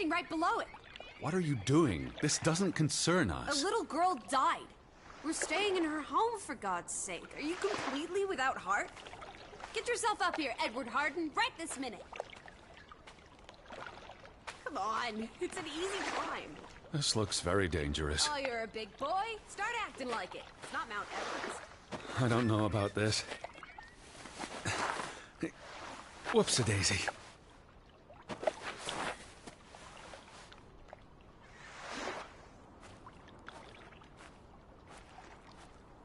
building right below it. What are you doing? This doesn't concern us. A little girl died. We're staying in her home, for God's sake. Are you completely without heart? Get yourself up here, Edward Harden, right this minute. Come on, it's an easy climb. This looks very dangerous. Oh, you're a big boy. Start acting like it. It's not Mount Everest. I don't know about this. Whoops-a-daisy.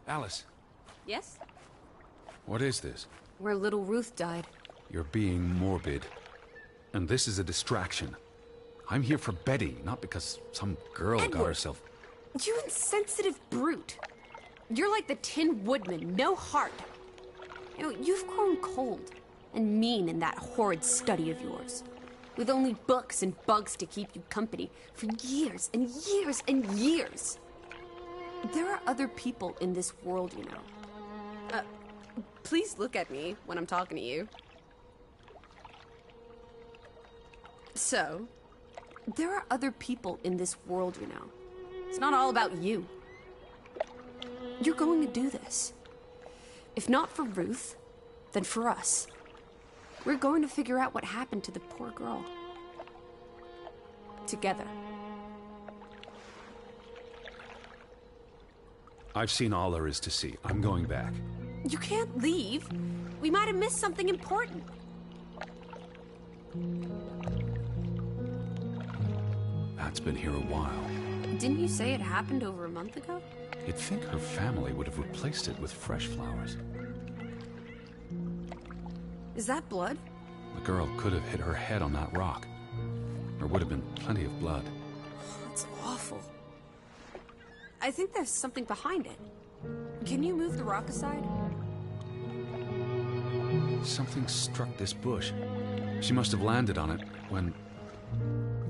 Alice. Yes? What is this? Where little Ruth died. You're being morbid. And this is a distraction. I'm here for Betty, not because some girl got herself... You insensitive brute. You're like the Tin Woodman, no heart. You know, you've grown cold and mean in that horrid study of yours. With only books and bugs to keep you company for years and years and years. There are other people in this world, you know. Please look at me when I'm talking to you. So, there are other people in this world, you know. It's not all about you. You're going to do this. If not for Ruth, then for us. We're going to figure out what happened to the poor girl. Together. I've seen all there is to see. I'm going back. You can't leave. We might have missed something important. That's been here a while. Didn't you say it happened over a month ago? You'd think her family would have replaced it with fresh flowers. Is that blood? The girl could have hit her head on that rock. There would have been plenty of blood. That's awful. I think there's something behind it. Can you move the rock aside? Something struck this bush. She must have landed on it when...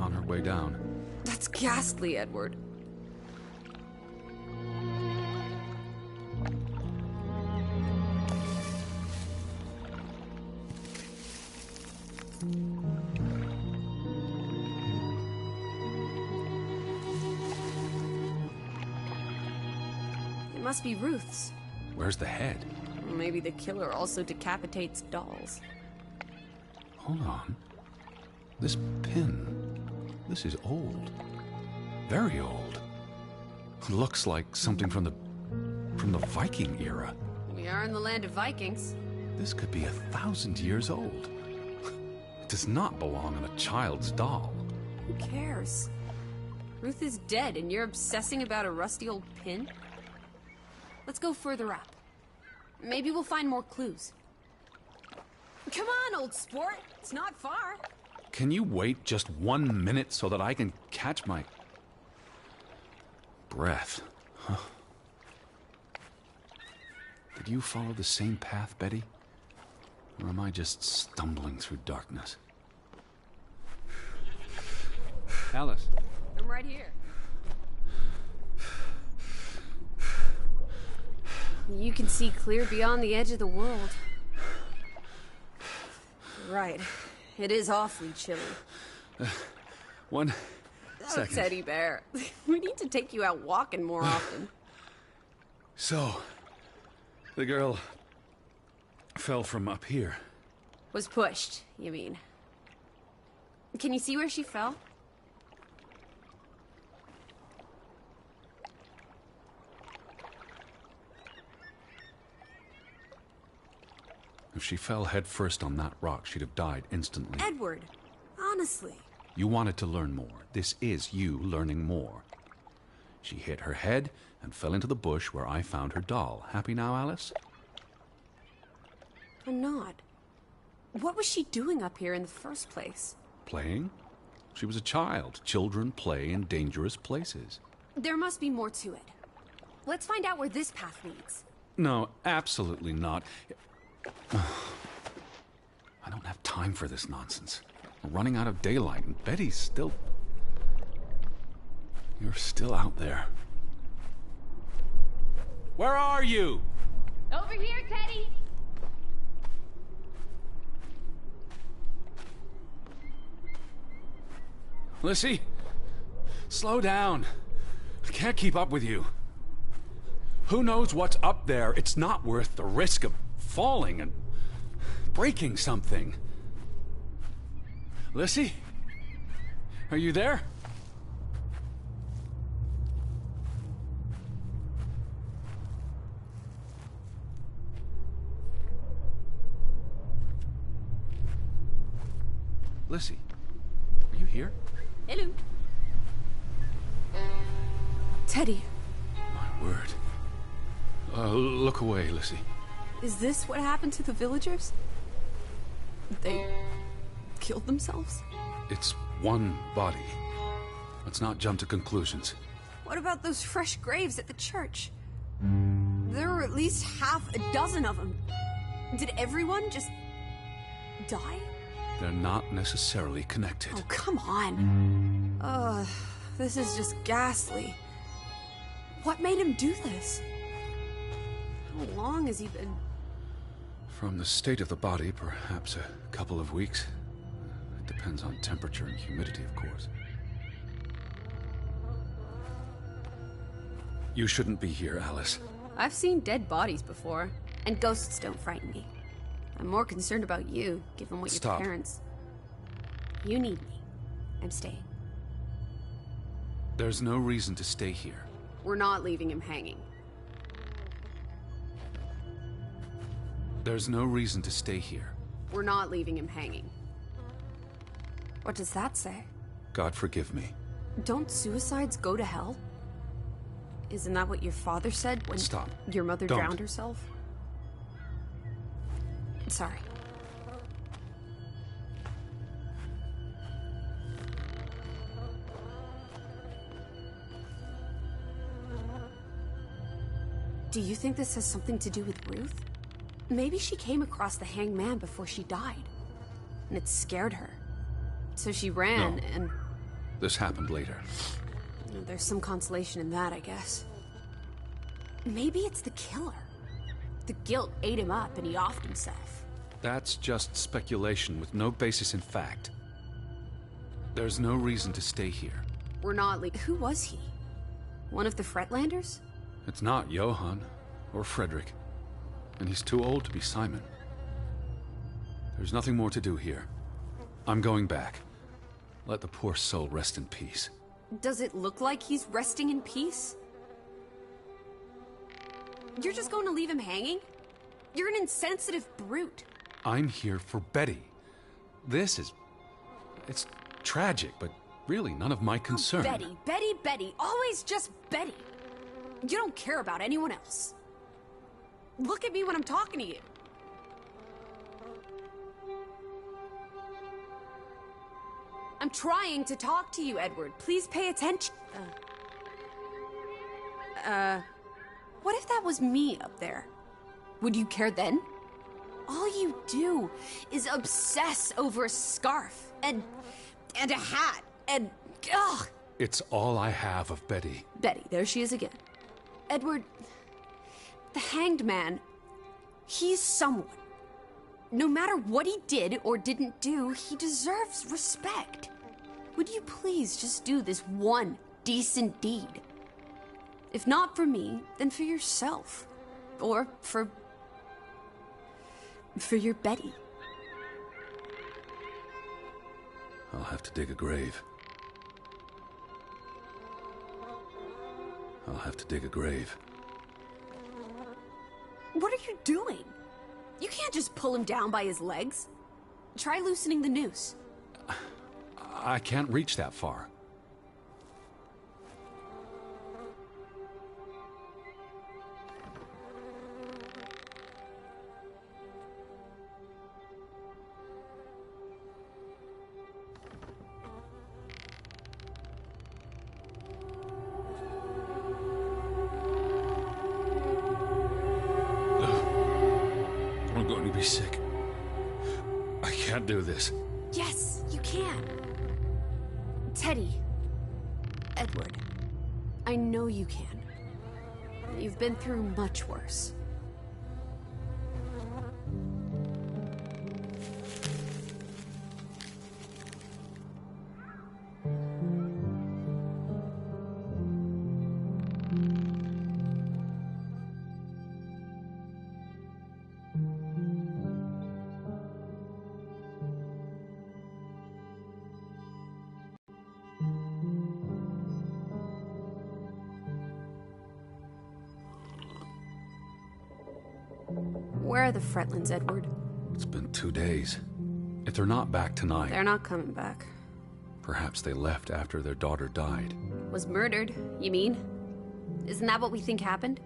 on her way down. That's ghastly, Edward. It must be Ruth's. Where's the head? Or maybe the killer also decapitates dolls. Hold on. This pin... this is old. Very old. Looks like something from the Viking era. We are in the land of Vikings. This could be 1,000 years old. It does not belong on a child's doll. Who cares? Ruth is dead and you're obsessing about a rusty old pin? Let's go further up. Maybe we'll find more clues. Come on, old sport. It's not far. Can you wait just 1 minute so that I can catch my... breath? Huh. Did you follow the same path, Betty? Or am I just stumbling through darkness? Alice. I'm right here. You can see clear beyond the edge of the world. Right. It is awfully chilly. 1 second. Oh, Teddy Bear. We need to take you out walking more often. So, the girl fell from up here. Was pushed, you mean? Can you see where she fell? If she fell headfirst on that rock, she'd have died instantly. Edward, honestly. You wanted to learn more. This is you learning more. She hit her head and fell into the bush where I found her doll. Happy now, Alice? I'm not. What was she doing up here in the first place? Playing? She was a child. Children play in dangerous places. There must be more to it. Let's find out where this path leads. No, absolutely not. I don't have time for this nonsense. We're running out of daylight, and Betty's still... You're still out there. Where are you? Over here, Teddy! Lissy? Slow down. I can't keep up with you. Who knows what's up there? It's not worth the risk of falling and breaking something. Lissy? Are you there? Lissy, are you here? Hello. Teddy. My word. Look away, Lissy. Is this what happened to the villagers? They killed themselves? It's one body. Let's not jump to conclusions. What about those fresh graves at the church? There were at least half a dozen of them. Did everyone just die? They're not necessarily connected. Oh, come on. This is just ghastly. What made him do this? How long has he been? From the state of the body, perhaps a couple of weeks. It depends on temperature and humidity, of course. You shouldn't be here, Alice. I've seen dead bodies before, and ghosts don't frighten me. I'm more concerned about you, given what Stop. your parents... You need me. I'm staying. There's no reason to stay here. We're not leaving him hanging. There's no reason to stay here. We're not leaving him hanging. What does that say? God forgive me. Don't suicides go to hell? Isn't that what your father said when Stop. your mother Don't. drowned herself? Sorry. Do you think this has something to do with Ruth? Maybe she came across the hanged man before she died, and it scared her. So she ran, No. and This happened later. there's some consolation in that, I guess. Maybe it's the killer. The guilt ate him up, and he offed himself. That's just speculation with no basis in fact. There's no reason to stay here. We're not Who was he? One of the Fretlanders? It's not Johann or Frederick, and he's too old to be Simon. There's nothing more to do here. I'm going back. Let the poor soul rest in peace. Does it look like he's resting in peace? You're just going to leave him hanging? You're an insensitive brute. I'm here for Betty. It's tragic, but really none of my concern. Oh, Betty, always just Betty. You don't care about anyone else. Look at me when I'm talking to you. I'm trying to talk to you, Edward. Please pay attention. What if that was me up there? Would you care then? All you do is obsess over a scarf and a hat and ugh. It's all I have of Betty. Betty, there she is again. Edward, the hanged man, he's someone. No matter what he did or didn't do, he deserves respect. Would you please just do this one decent deed? If not for me, then for yourself. Or for your Betty. I'll have to dig a grave. I'll have to dig a grave. What are you doing? You can't just pull him down by his legs. Try loosening the noose. I can't reach that far. I'm going to be sick. I can't do this. Yes, you can. Teddy. Edward. I know you can. You've been through much worse. Where are the Fretlands, Edward? It's been 2 days. If they're not back tonight... They're not coming back. Perhaps they left after their daughter died. Was murdered, you mean? Isn't that what we think happened?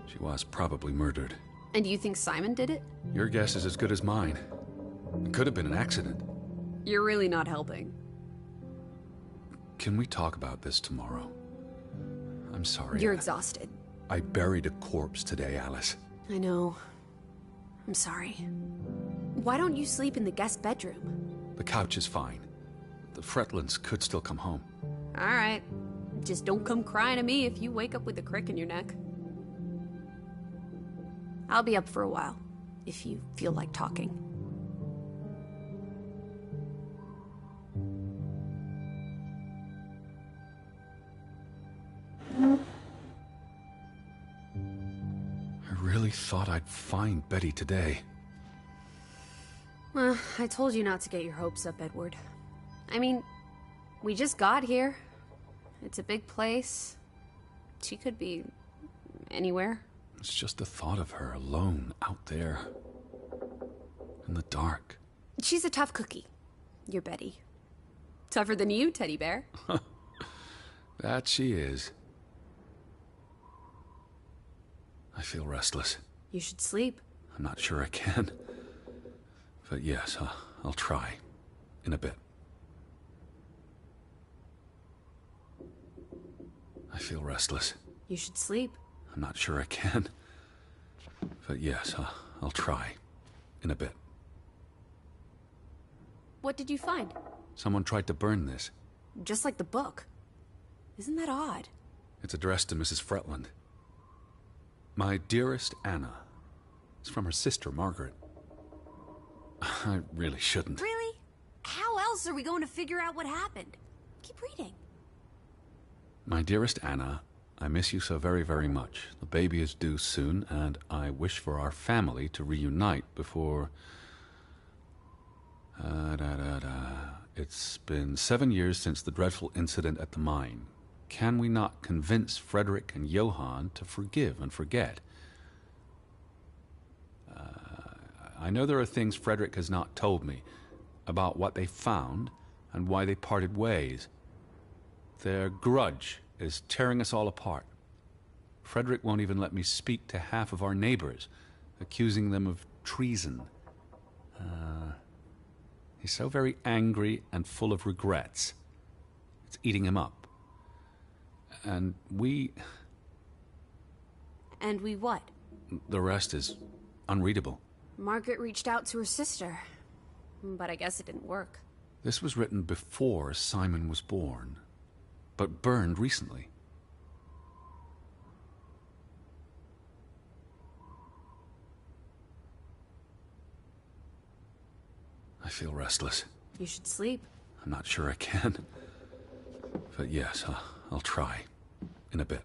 She was probably murdered. And you think Simon did it? Your guess is as good as mine. It could have been an accident. You're really not helping. Can we talk about this tomorrow? I'm sorry. You're exhausted. I buried a corpse today, Alice. I know. I'm sorry. Why don't you sleep in the guest bedroom? The couch is fine. The Fretlands could still come home. All right. Just don't come crying to me if you wake up with a crick in your neck. I'll be up for a while, if you feel like talking. I really thought I'd find Betty today. Well, I told you not to get your hopes up, Edward. I mean, we just got here. It's a big place. She could be anywhere. It's just the thought of her alone out there. In the dark. She's a tough cookie. You're Betty. Tougher than you, teddy bear. That she is. I feel restless. You should sleep. I'm not sure I can. But yes, I'll try. In a bit. I feel restless. You should sleep. I'm not sure I can. But yes, I'll try. In a bit. What did you find? Someone tried to burn this. Just like the book. Isn't that odd? It's addressed to Mrs. Fretland. My dearest Anna. It's from her sister, Margaret. I really shouldn't. Really? How else are we going to figure out what happened? Keep reading. My dearest Anna, I miss you so very, very much. The baby is due soon, and I wish for our family to reunite before... It's been 7 years since the dreadful incident at the mine. Can we not convince Frederick and Johann to forgive and forget? I know there are things Frederick has not told me about what they found and why they parted ways. Their grudge is tearing us all apart. Frederick won't even let me speak to half of our neighbors, accusing them of treason. He's so very angry and full of regrets. It's eating him up. And we... And we what? The rest is unreadable. Margaret reached out to her sister, but I guess it didn't work. This was written before Simon was born, but burned recently. I feel restless. You should sleep. I'm not sure I can. But yes, I'll try. In a bit.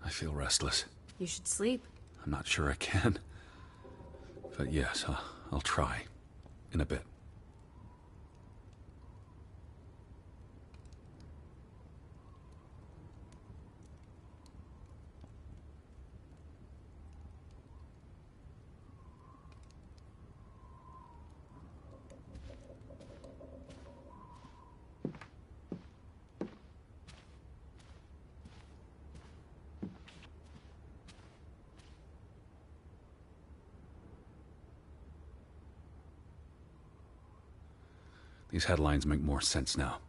I feel restless. You should sleep. I'm not sure I can. But yes, I'll try. In a bit. These headlines make more sense now.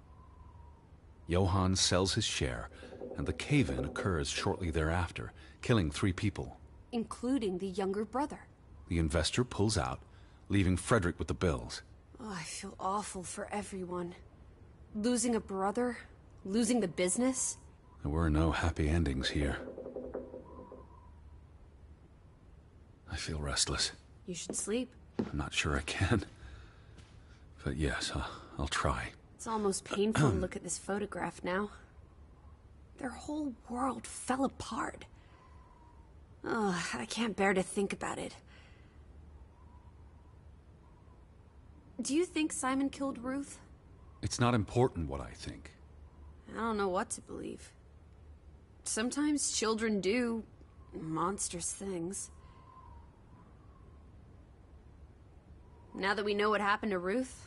Johann sells his share, and the cave-in occurs shortly thereafter, killing 3 people. Including the younger brother. The investor pulls out, leaving Frederick with the bills. Oh, I feel awful for everyone. Losing a brother, losing the business. There were no happy endings here. I feel restless. You should sleep. I'm not sure I can. But yes, I'll try. It's almost painful to look at this photograph now. Their whole world fell apart. Ugh, I can't bear to think about it. Do you think Simon killed Ruth? It's not important what I think. I don't know what to believe. Sometimes children do monstrous things. Now that we know what happened to Ruth,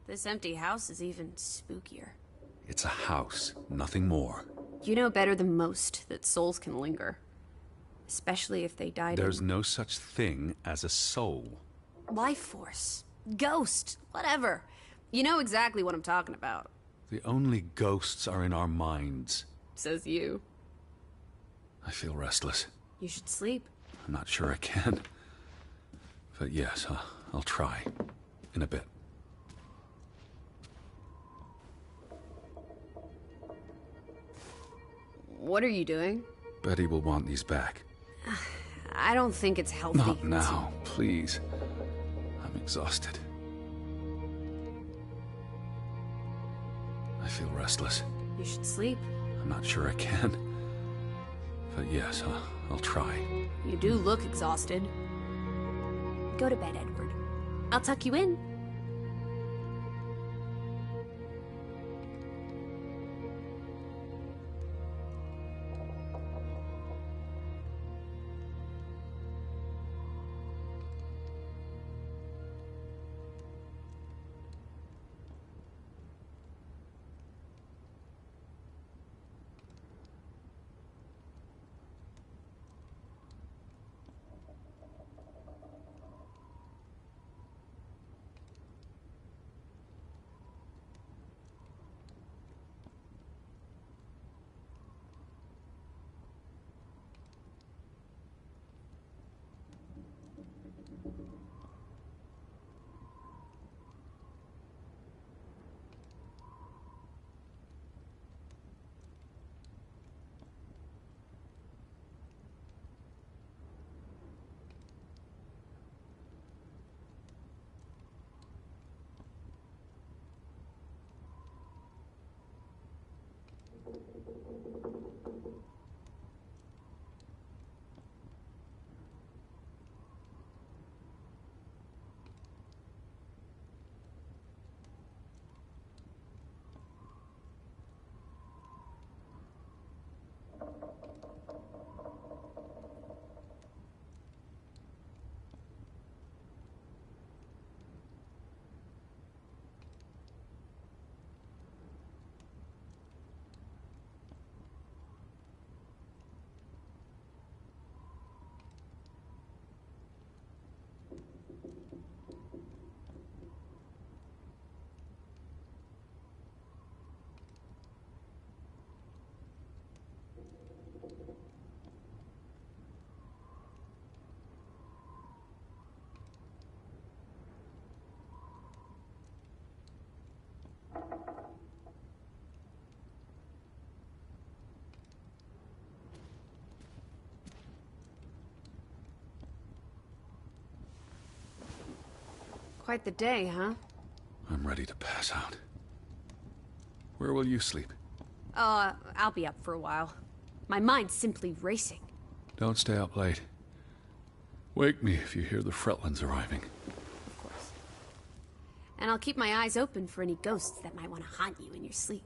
this empty house is even spookier. It's a house, nothing more. You know better than most that souls can linger. Especially if they died There's no such thing as a soul. Life force. Ghost. Whatever. You know exactly what I'm talking about. The only ghosts are in our minds. Says you. I feel restless. You should sleep. I'm not sure I can. But yes, I'll try. In a bit. What are you doing? Betty will want these back. I don't think it's healthy. Not now, please. I'm exhausted. I feel restless. You should sleep. I'm not sure I can. But yes, I'll try. You do look exhausted. Go to bed, Edward. I'll tuck you in. Quite the day, huh? I'm ready to pass out. Where will you sleep? I'll be up for a while. My mind's simply racing. Don't stay up late. Wake me if you hear the Fretlands arriving. Of course. And I'll keep my eyes open for any ghosts that might want to haunt you in your sleep.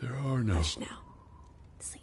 There are no... Hush now. Sleep.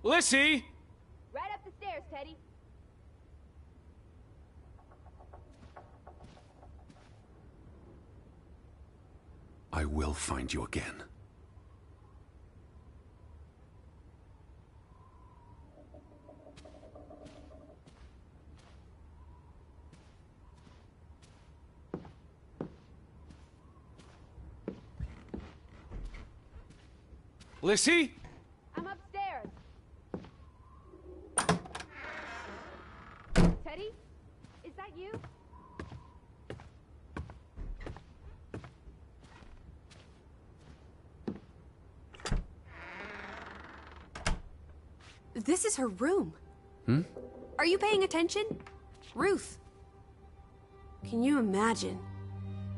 Lissy! Right up the stairs, Teddy. I will find you again. Lissy? I'm upstairs. Teddy? Is that you? This is her room. Are you paying attention? Ruth. Can you imagine?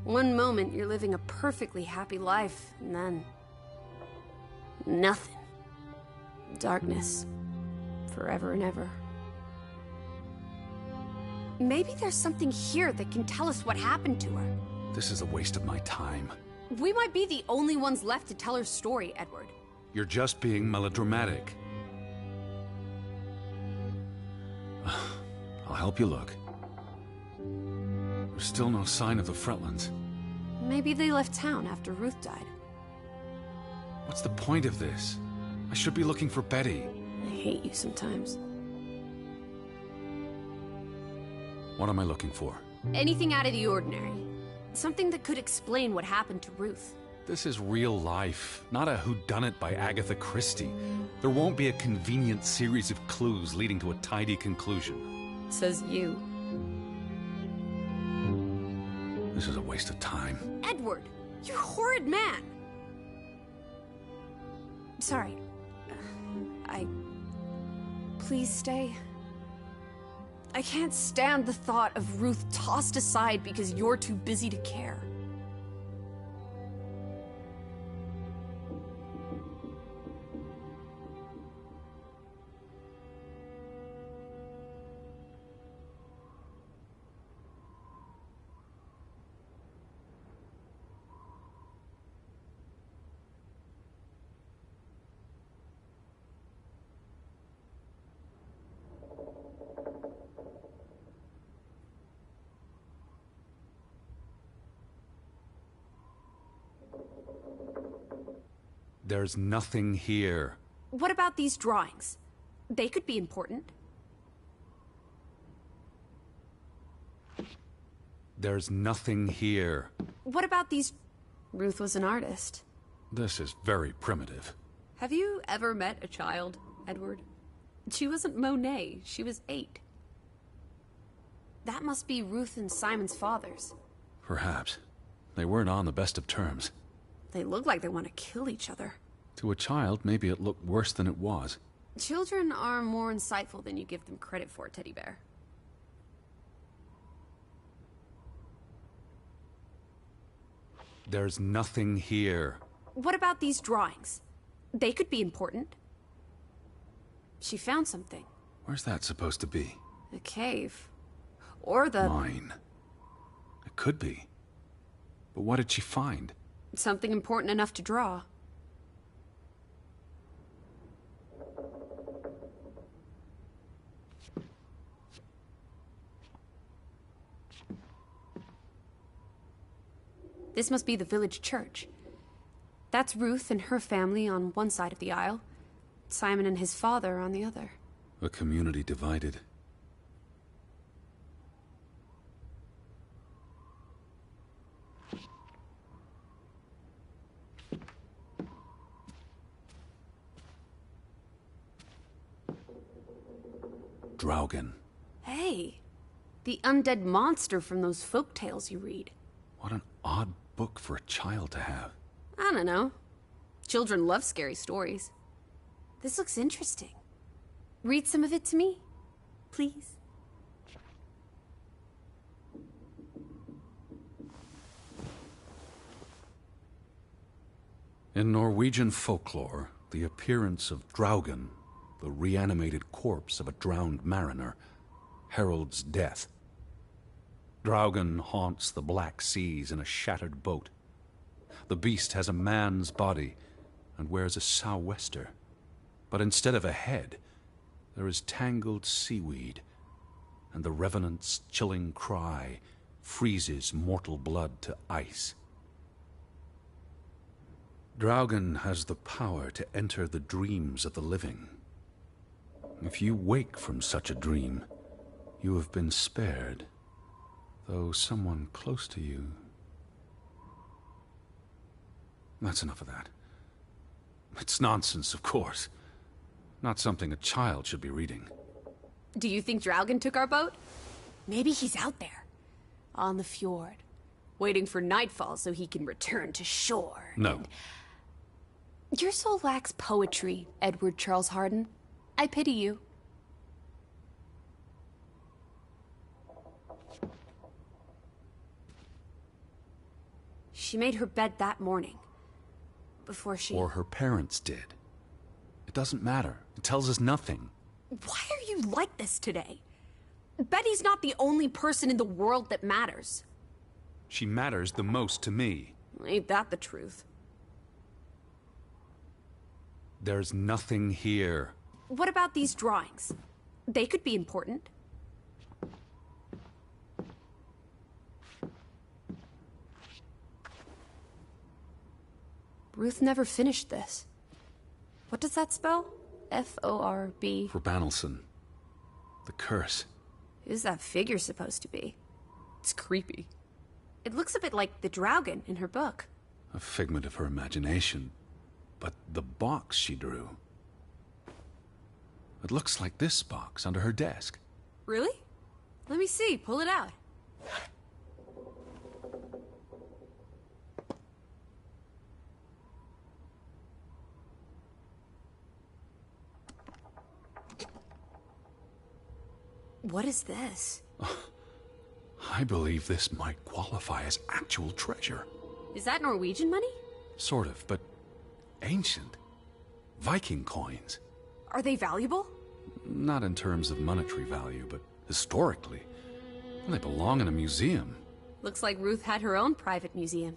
One moment you're living a perfectly happy life, and then... nothing. Darkness. Forever and ever. Maybe there's something here that can tell us what happened to her. This is a waste of my time. We might be the only ones left to tell her story, Edward. You're just being melodramatic. I'll help you look. There's still no sign of the Fretlands. Maybe they left town after Ruth died. What's the point of this? I should be looking for Betty. I hate you sometimes. What am I looking for? Anything out of the ordinary. Something that could explain what happened to Ruth. This is real life, not a whodunit by Agatha Christie. There won't be a convenient series of clues leading to a tidy conclusion. Says you. This is a waste of time. Edward! You horrid man! Sorry. Please stay. I can't stand the thought of Ruth tossed aside because you're too busy to care. There's nothing here. What about these drawings? They could be important. There's nothing here. What about these... Ruth was an artist. This is very primitive. Have you ever met a child, Edward? She wasn't Monet, she was 8. That must be Ruth and Simon's fathers. Perhaps. They weren't on the best of terms. They look like they want to kill each other. To a child, maybe it looked worse than it was. Children are more insightful than you give them credit for, Teddy Bear. There's nothing here. What about these drawings? They could be important. She found something. Where's that supposed to be? A cave. Or the... Mine. It could be. But what did she find? Something important enough to draw. This must be the village church. That's Ruth and her family on one side of the aisle. Simon and his father on the other. A community divided. Draugen. Hey, the undead monster from those folk tales you read. What an odd book for a child to have. I don't know. Children love scary stories. This looks interesting. Read some of it to me, please. In Norwegian folklore, the appearance of Draugen, the reanimated corpse of a drowned mariner, heralds death. Draugen haunts the Black Seas in a shattered boat. The beast has a man's body and wears a sou'wester. But instead of a head, there is tangled seaweed, and the revenant's chilling cry freezes mortal blood to ice. Draugen has the power to enter the dreams of the living. If you wake from such a dream, you have been spared, though someone close to you... That's enough of that. It's nonsense, of course. Not something a child should be reading. Do you think Draugen took our boat? Maybe he's out there, on the fjord, waiting for nightfall so he can return to shore. No. Your soul lacks poetry, Edward Charles Harden. I pity you. She made her bed that morning. Before she... Or her parents did. It doesn't matter. It tells us nothing. Why are you like this today? Betty's not the only person in the world that matters. She matters the most to me. Ain't that the truth? There's nothing here. What about these drawings? They could be important. Ruth never finished this. What does that spell? F-O-R-B... For Banelson. The curse. Who's that figure supposed to be? It's creepy. It looks a bit like the Draugen in her book. A figment of her imagination. But the box she drew... It looks like this box under her desk. Really? Let me see. Pull it out. What is this? I believe this might qualify as actual treasure. Is that Norwegian money? Sort of, but ancient. Viking coins. Are they valuable? Not in terms of monetary value, but historically. They belong in a museum. Looks like Ruth had her own private museum.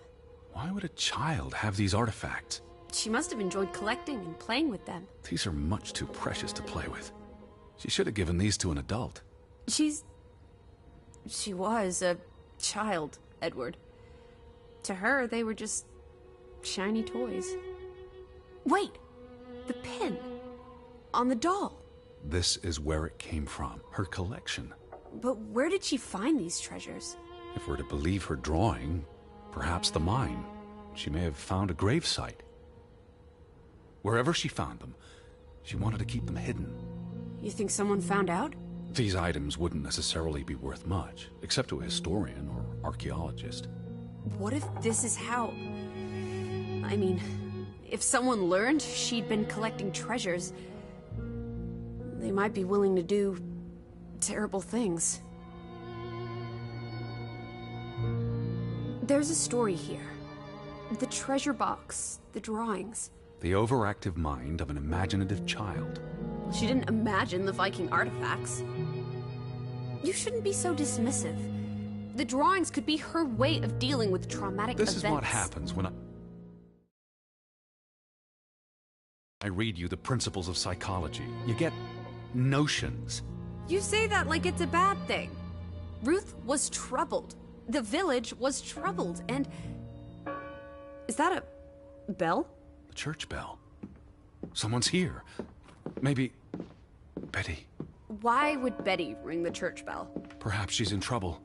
Why would a child have these artifacts? She must have enjoyed collecting and playing with them. These are much too precious to play with. She should have given these to an adult. She was a child, Edward. To her, they were just shiny toys. Wait! The pin. On the doll. This is where it came from, her collection. But where did she find these treasures? If we're to believe her drawing, perhaps the mine. She may have found a gravesite. Wherever she found them, she wanted to keep them hidden. You think someone found out? These items wouldn't necessarily be worth much, except to a historian or archaeologist. What if this is how... I mean, if someone learned she'd been collecting treasures, they might be willing to do terrible things. There's a story here. The treasure box, the drawings. The overactive mind of an imaginative child. She didn't imagine the Viking artifacts. You shouldn't be so dismissive. The drawings could be her way of dealing with traumatic events. This is what happens when I read you the principles of psychology. You get notions. You say that like it's a bad thing. Ruth was troubled. The village was troubled, and... Is that a Bell? The church bell. Someone's here. Maybe... Betty. Why would Betty ring the church bell? Perhaps she's in trouble.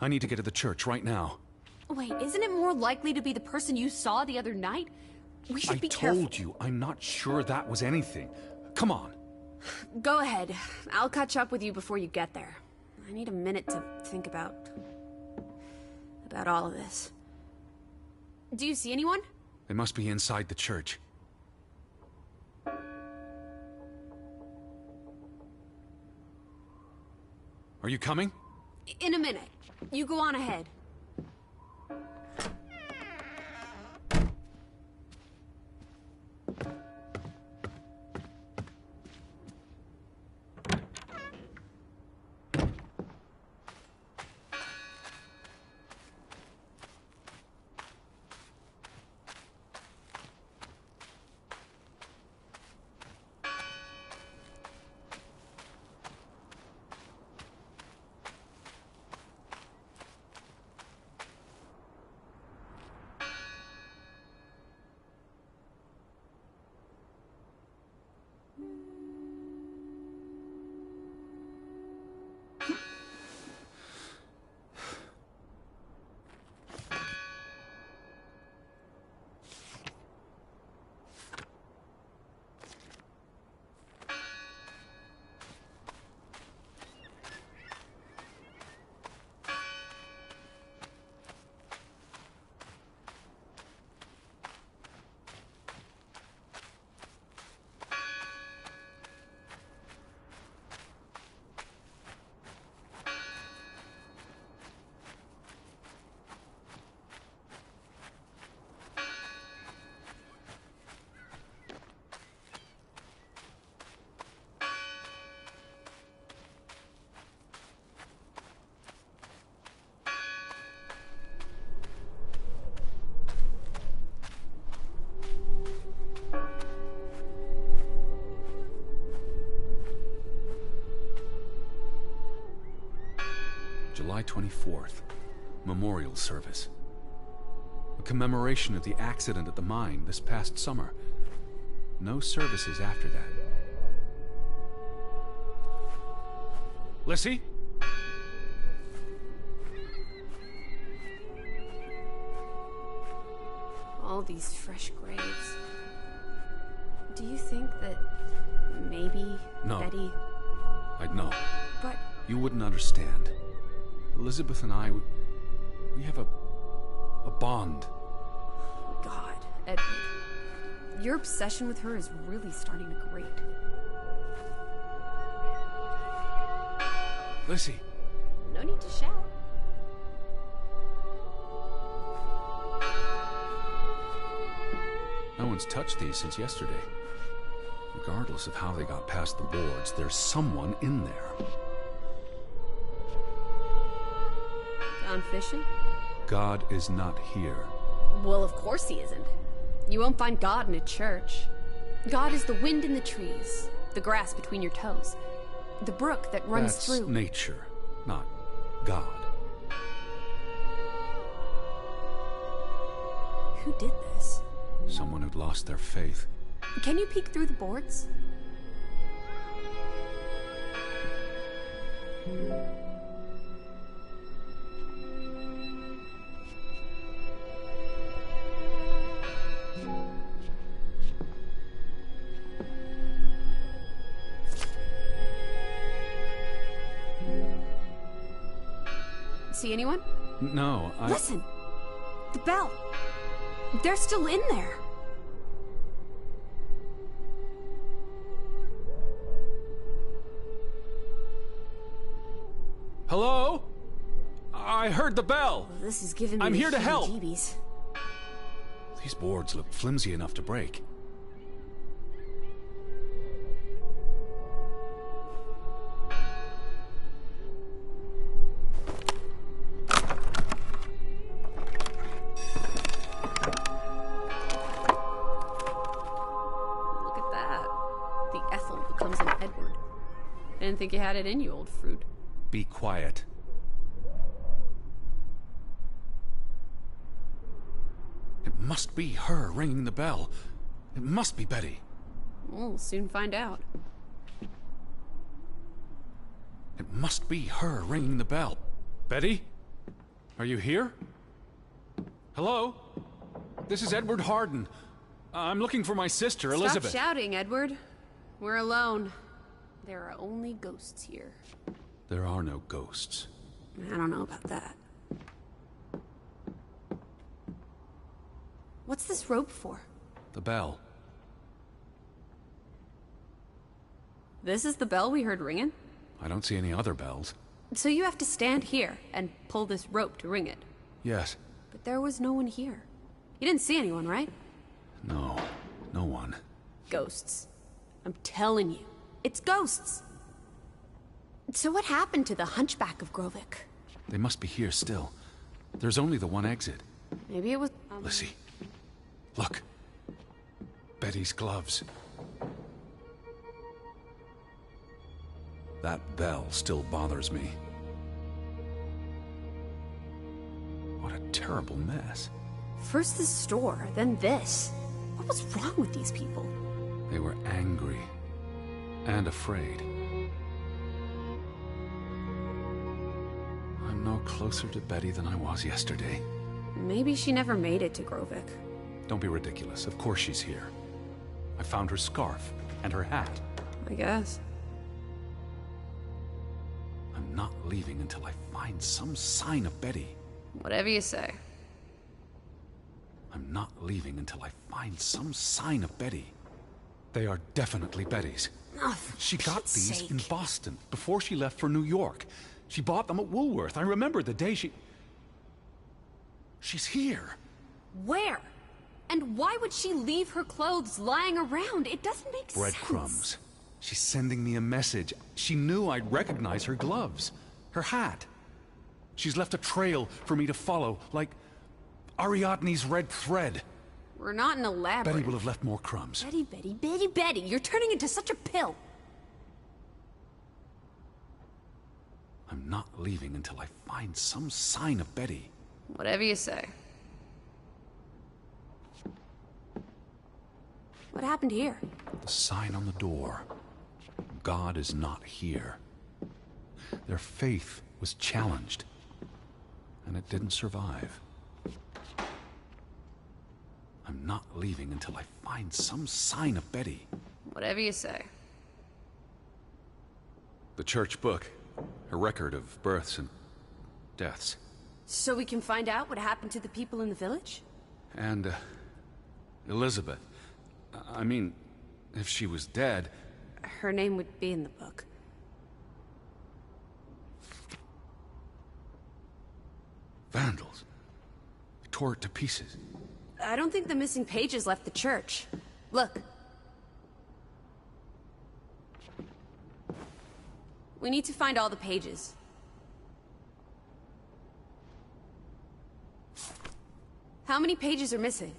I need to get to the church right now. Wait, isn't it more likely to be the person you saw the other night? We should be careful. I told you, I'm not sure that was anything. Come on. Go ahead. I'll catch up with you before you get there. I need a minute to think about all of this. Do you see anyone? They must be inside the church. Are you coming? In a minute. You go on ahead. July 24th, memorial service. A commemoration of the accident at the mine this past summer. No services after that. Lissy? All these fresh graves. Do you think that maybe No. Betty... I'd know. But... You wouldn't understand. Elizabeth and I, we have a bond. God, Edward. Your obsession with her is really starting to grate. Lissy. No need to shout. No one's touched these since yesterday. Regardless of how they got past the boards, there's someone in there. Gone fishing? God is not here. Well, of course he isn't. You won't find God in a church. God is the wind in the trees, the grass between your toes, the brook that runs That's through... nature, not God. Who did this? Someone who'd lost their faith. Can you peek through the boards? See anyone? No, Listen! The bell! They're still in there! Hello? I heard the bell! Well, this is giving me I'm the here to help. heebie-jeebies. These boards look flimsy enough to break. Look at that. The Ethel becomes an Edward. I didn't think you had it in you, old fruit. Be quiet. It must be be her ringing the bell. It must be Betty. We'll soon find out. It must be her ringing the bell. Betty? Are you here? Hello? This is Edward Harden. I'm looking for my sister, Elizabeth. Stop shouting, Edward. We're alone. There are only ghosts here. There are no ghosts. I don't know about that. What's this rope for? The bell. This is the bell we heard ringing? I don't see any other bells. So you have to stand here and pull this rope to ring it. Yes. But there was no one here. You didn't see anyone, right? No. No one. Ghosts. I'm telling you. It's ghosts. So what happened to the Hunchback of Grovik? They must be here still. There's only the one exit. Maybe it was... Lizzie. Look. Betty's gloves. That bell still bothers me. What a terrible mess. First this store, then this. What was wrong with these people? They were angry. And afraid. I'm no closer to Betty than I was yesterday. Maybe she never made it to Grovik. Don't be ridiculous. Of course she's here. I found her scarf and her hat. I guess. I'm not leaving until I find some sign of Betty. Whatever you say. I'm not leaving until I find some sign of Betty. They are definitely Betty's. Oh, for She got Pete's these sake. in Boston before she left for New York. She bought them at Woolworth. I remember the day She's here. Where? And why would she leave her clothes lying around? It doesn't make sense. Breadcrumbs. She's sending me a message. She knew I'd recognize her gloves. Her hat. She's left a trail for me to follow, like Ariadne's red thread. We're not in a labyrinth. Betty will have left more crumbs. Betty. You're turning into such a pill. I'm not leaving until I find some sign of Betty. Whatever you say. What happened here? The sign on the door. God is not here. Their faith was challenged, and it didn't survive. I'm not leaving until I find some sign of Betty. Whatever you say. The church book. A record of births and deaths. So we can find out what happened to the people in the village? And, Elizabeth. I mean, if she was dead... Her name would be in the book. Vandals. Tore it to pieces. I don't think the missing pages left the church. Look. We need to find all the pages. How many pages are missing?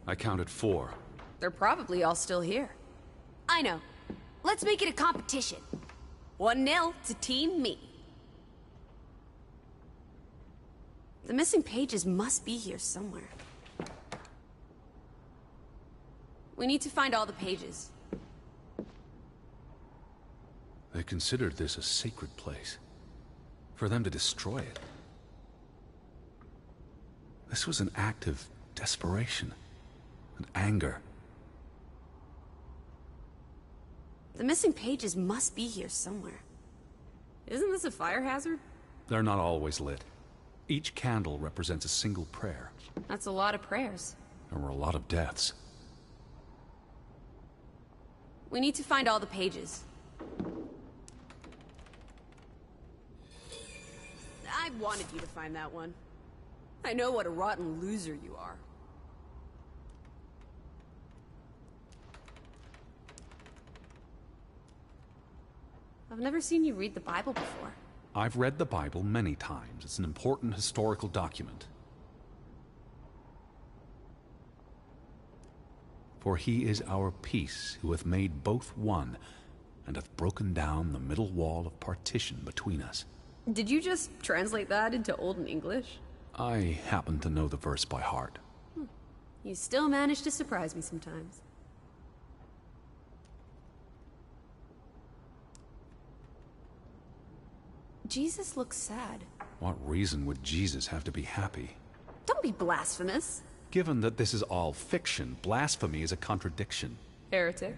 I counted 4. They're probably all still here. I know. Let's make it a competition. 1-0 to Team Me. The missing pages must be here somewhere. We need to find all the pages. They considered this a sacred place. For them to destroy it. This was an act of desperation and anger. The missing pages must be here somewhere. Isn't this a fire hazard? They're not always lit. Each candle represents a single prayer. That's a lot of prayers. There were a lot of deaths. We need to find all the pages. I wanted you to find that one. I know what a rotten loser you are. I've never seen you read the Bible before. I've read the Bible many times. It's an important historical document. For he is our peace, who hath made both one, and hath broken down the middle wall of partition between us. Did you just translate that into Olden English? I happen to know the verse by heart. You still manage to surprise me sometimes. Jesus looks sad. What reason would Jesus have to be happy? Don't be blasphemous. Given that this is all fiction, blasphemy is a contradiction. Heretic.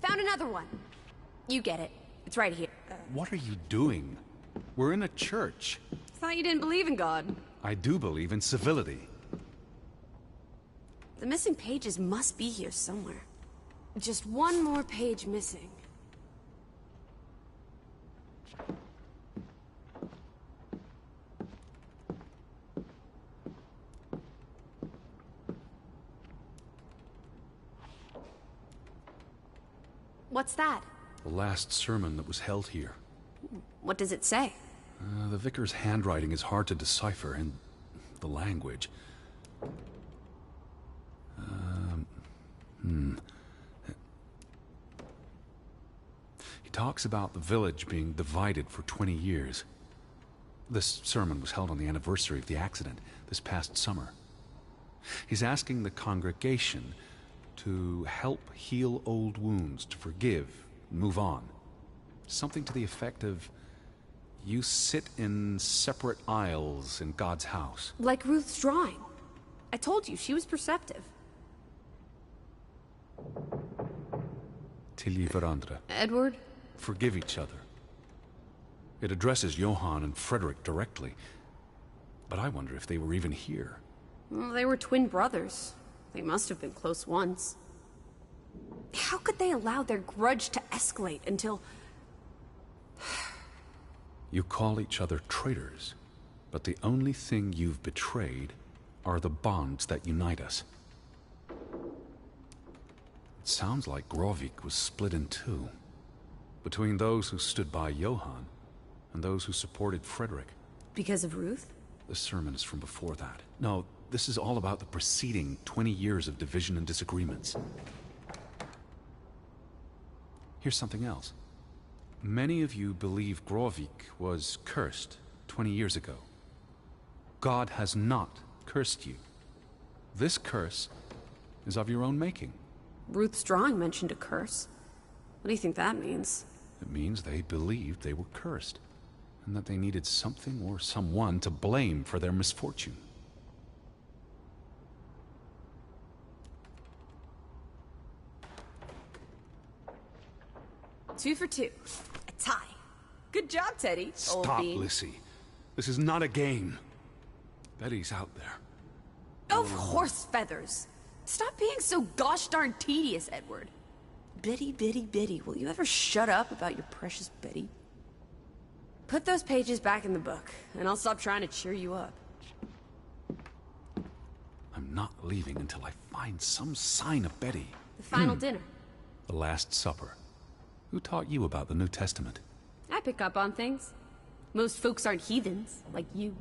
Found another one. You get it. It's right here. What are you doing? We're in a church. Thought you didn't believe in God. I do believe in civility. The missing pages must be here somewhere. Just one more page missing. What's that? The last sermon that was held here. What does it say? The vicar's handwriting is hard to decipher, and the language. He talks about the village being divided for 20 years. This sermon was held on the anniversary of the accident this past summer. He's asking the congregation to help heal old wounds, to forgive, move on. Something to the effect of, you sit in separate aisles in God's house. Like Ruth's drawing. I told you, she was perceptive. Tilly Verandra. Edward? Forgive each other. It addresses Johann and Frederick directly. But I wonder if they were even here. Well, they were twin brothers. They must have been close once. How could they allow their grudge to escalate until... You call each other traitors, but the only thing you've betrayed are the bonds that unite us. It sounds like Grovik was split in two, between those who stood by Johann and those who supported Frederick. Because of Ruth? The sermon is from before that. No, this is all about the preceding 20 years of division and disagreements. Here's something else. Many of you believe Grovik was cursed 20 years ago. God has not cursed you. This curse is of your own making. Ruth's drawing mentioned a curse. What do you think that means? It means they believed they were cursed, and that they needed something or someone to blame for their misfortune. Two for two. A tie. Good job, Teddy. Old Stop, bean. Lissy. This is not a game. Betty's out there. Of horse feathers. Stop being so gosh darn tedious, Edward. Betty, Betty, Betty, will you ever shut up about your precious Betty? Put those pages back in the book, and I'll stop trying to cheer you up. I'm not leaving until I find some sign of Betty. The final dinner. The Last Supper. Who taught you about the New Testament? I pick up on things. Most folks aren't heathens, like you.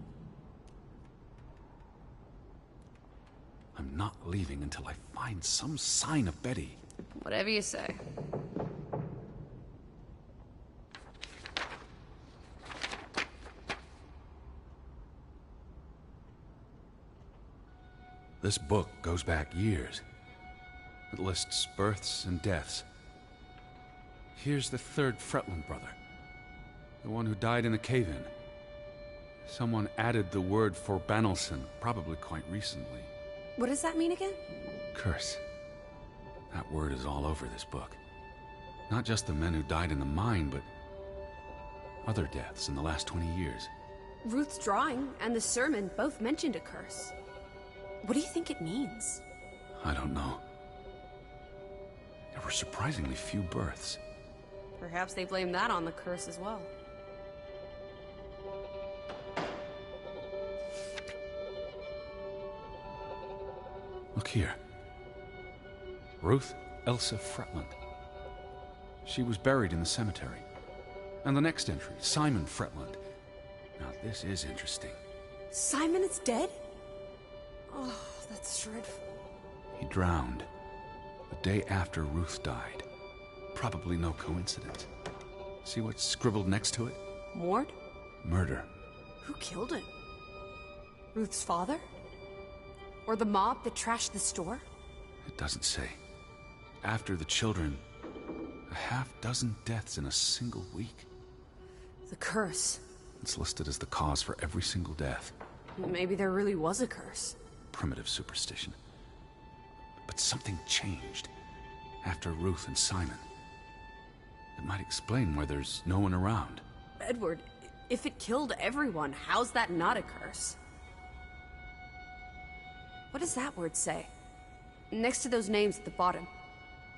I'm not leaving until I find some sign of Betty. Whatever you say. This book goes back years. It lists births and deaths. Here's the third Fretland brother. The one who died in a cave-in. Someone added the word for Banelson, probably quite recently. What does that mean again? Curse. That word is all over this book. Not just the men who died in the mine, but other deaths in the last 20 years. Ruth's drawing and the sermon both mentioned a curse. What do you think it means? I don't know. There were surprisingly few births. Perhaps they blame that on the curse as well. Look here. Ruth Elsa Fretland. She was buried in the cemetery. And the next entry, Simon Fretland. Now this is interesting. Simon is dead? Oh, that's dreadful. He drowned the day after Ruth died. Probably no coincidence. See what's scribbled next to it? Mord? Murder. Who killed him? Ruth's father? Or the mob that trashed the store? It doesn't say. After the children, a half-dozen deaths in a single week. The curse. It's listed as the cause for every single death. Maybe there really was a curse. Primitive superstition. But something changed after Ruth and Simon. It might explain why there's no one around. Edward, if it killed everyone, how's that not a curse? What does that word say? Next to those names at the bottom.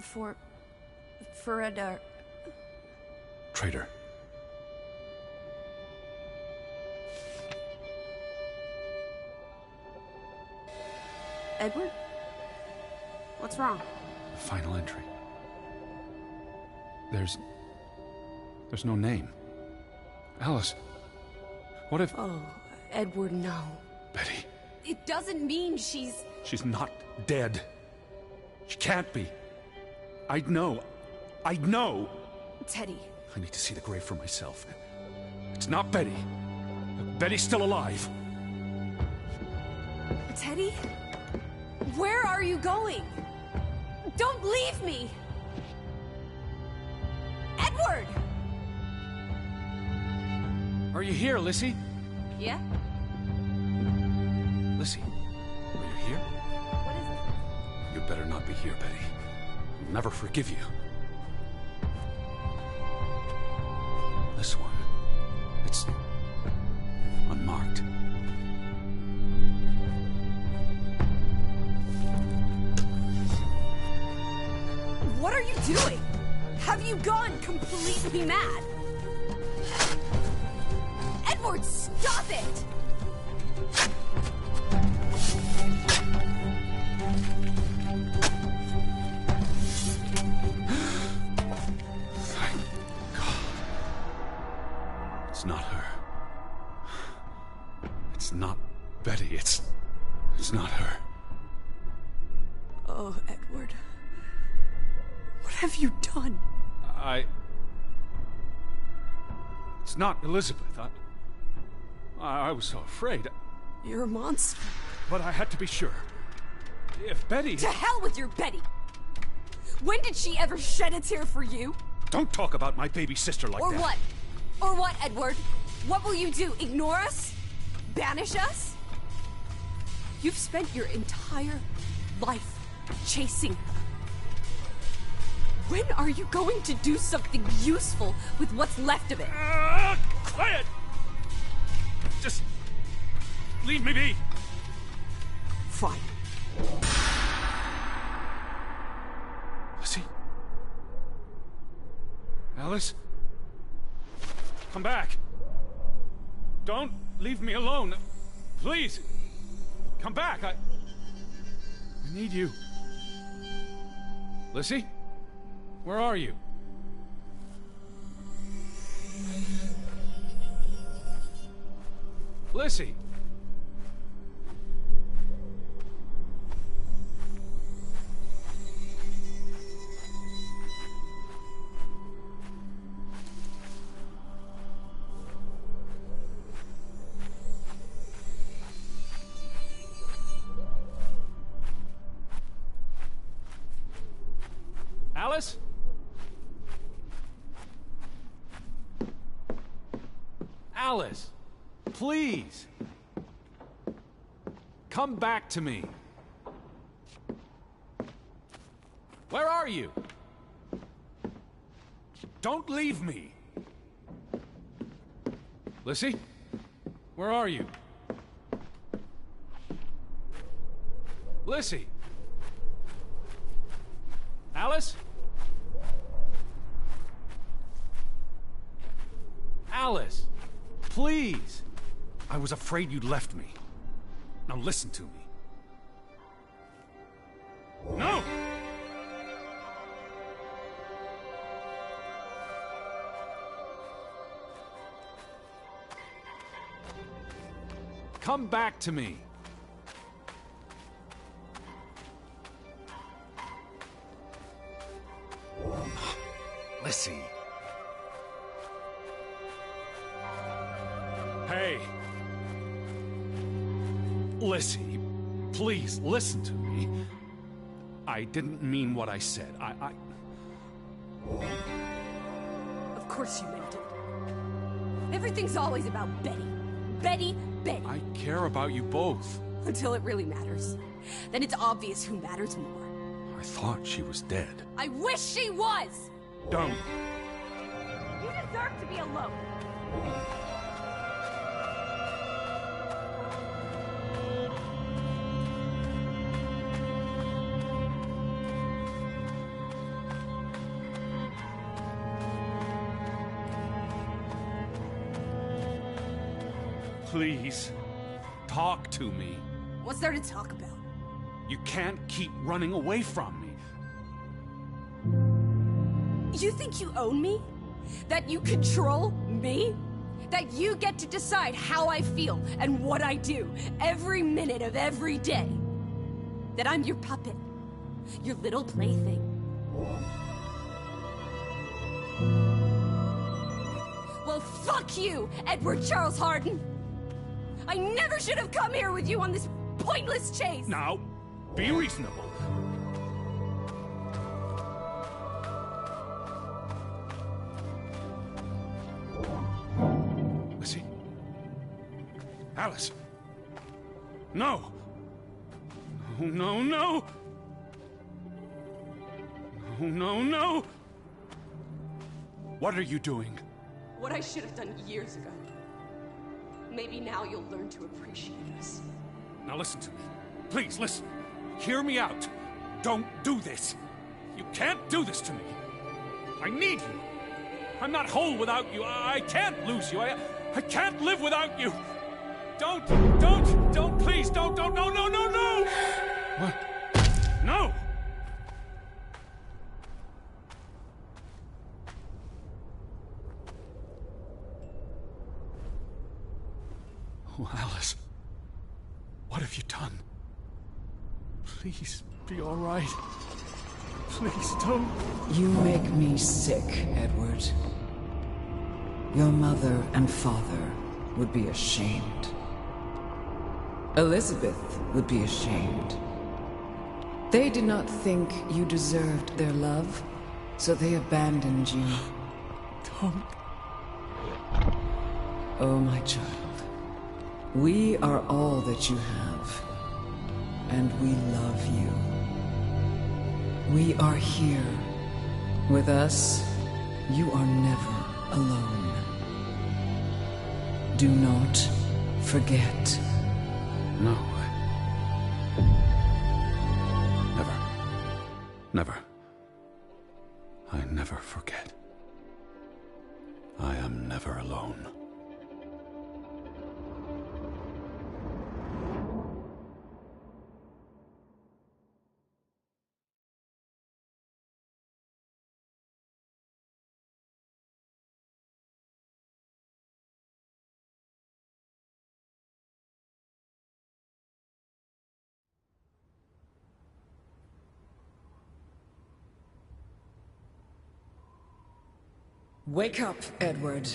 For Traitor. Edward? What's wrong? The final entry. There's no name. Alice, what if... Oh, Edward, no. Betty. It doesn't mean she's... She's not dead. She can't be. I'd know. Teddy. I need to see the grave for myself. It's not Betty. Betty's still alive. Teddy? Where are you going? Don't leave me! Edward! Are you here, Lissy? Yeah? Lissy, are you here? What is it? You better not be here, Betty. I'll never forgive you. This one. It's unmarked. What are you doing? Have you gone completely mad? Edward, stop it! Thank God. It's not her. It's not Betty. It's not her. Oh, Edward. What have you done? It's not Elizabeth. I was so afraid. You're a monster. But I had to be sure. If Betty... To hell with your Betty! When did she ever shed a tear for you? Don't talk about my baby sister like Or that. what? Or what, Edward? What will you do? Ignore us? Banish us? You've spent your entire life chasing her. When are you going to do something useful with what's left of it? Quiet! Just leave me be. Fine. Lissy? Alice? Come back. Don't leave me alone. Please. Come back. I need you. Lissy? Where are you? Lissy! Alice? Alice, please. Come back to me. Where are you? Don't leave me. Lissy, where are you? Lissy. Alice? Alice, please. I was afraid you'd left me. Now listen to me. No! Come back to me. Lissy. Hey. Lissy, please listen to me. I didn't mean what I said. Of course you meant it. Everything's always about Betty. Betty, Betty. I care about you both. Until it really matters. Then it's obvious who matters more. I thought she was dead. I wish she was! Don't. You deserve to be alone. Please, talk to me. What's there to talk about? You can't keep running away from me. You think you own me? That you control me? That you get to decide how I feel and what I do every minute of every day? That I'm your puppet, your little plaything? Well, fuck you, Edward Charles Harden! I never should have come here with you on this pointless chase! Now, be reasonable. Lissy? Alice? No! No, no, no! No, no, no! What are you doing? What I should have done years ago. Maybe now you'll learn to appreciate us. Now listen to me. Please, listen. Hear me out. Don't do this. You can't do this to me. I need you. I'm not whole without you. I can't lose you. I can't live without you. Don't, please, don't, no, no, no, no! What? No! Oh, Alice. What have you done? Please, be all right. Please, don't. You make me sick, Edward. Your mother and father would be ashamed. Elizabeth would be ashamed. They did not think you deserved their love, so they abandoned you. Don't. Oh, my child. We are all that you have, and we love you. We are here. With us, you are never alone. Do not forget. No. Never. I never forget. I am never alone. Wake up, Edward.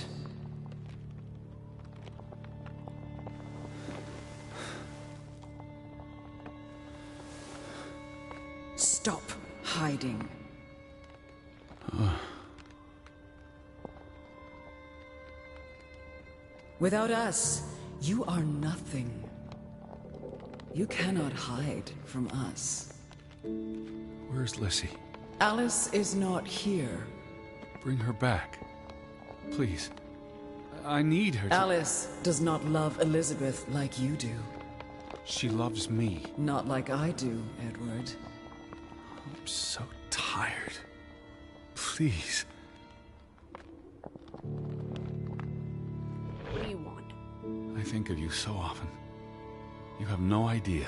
Stop hiding. Without us, you are nothing. You cannot hide from us. Where's Lissy? Alice is not here. Bring her back. Please. I need her to... Alice does not love Elizabeth like you do. She loves me. Not like I do, Edward. I'm so tired. Please. What do you want? I think of you so often. You have no idea.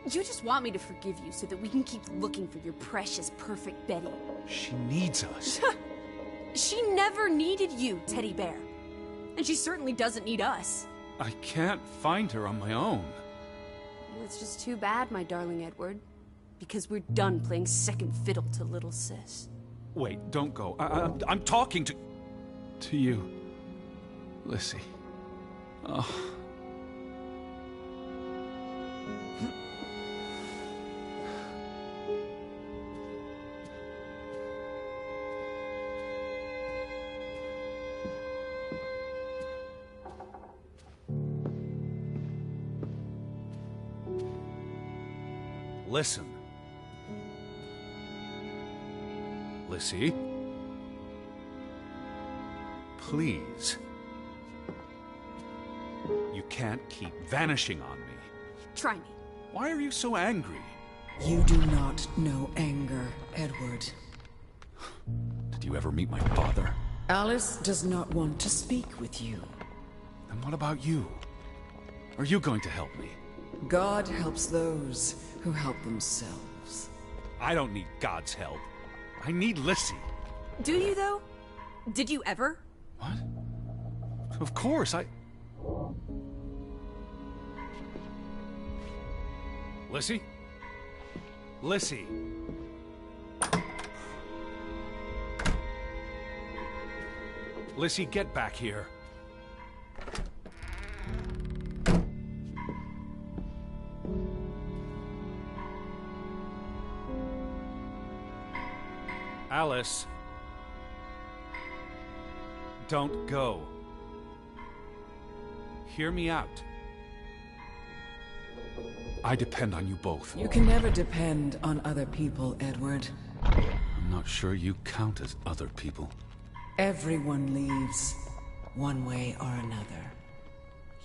You just want me to forgive you so that we can keep looking for your precious, perfect Betty. She needs us. She never needed you, Teddy Bear. And she certainly doesn't need us. I can't find her on my own. Well, it's just too bad, my darling Edward. Because we're done playing second fiddle to little sis. Wait, don't go. I'm talking to... To you, Lissy. Oh. Listen. Lissy? Please. You can't keep vanishing on me. Try me. Why are you so angry? You do not know anger, Edward. Did you ever meet my father? Alice does not want to speak with you. Then what about you? Are you going to help me? God helps those who help themselves. I don't need God's help. I need Lissy. Do you, though? Did you ever? What? Of course, Lissy? Lissy! Lissy, get back here. Alice. Don't go. Hear me out. I depend on you both. You can never depend on other people, Edward. I'm not sure you count as other people. Everyone leaves, one way or another.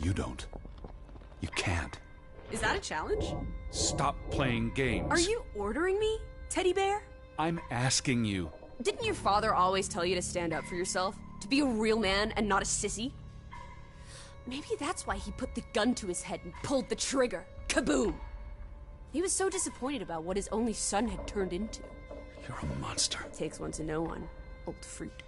You don't. You can't. Is that a challenge? Stop playing games. Are you ordering me, teddy bear? I'm asking you. Didn't your father always tell you to stand up for yourself? To be a real man and not a sissy? Maybe that's why he put the gun to his head and pulled the trigger. Kaboom! He was so disappointed about what his only son had turned into. You're a monster. Takes one to know one. Old fruit.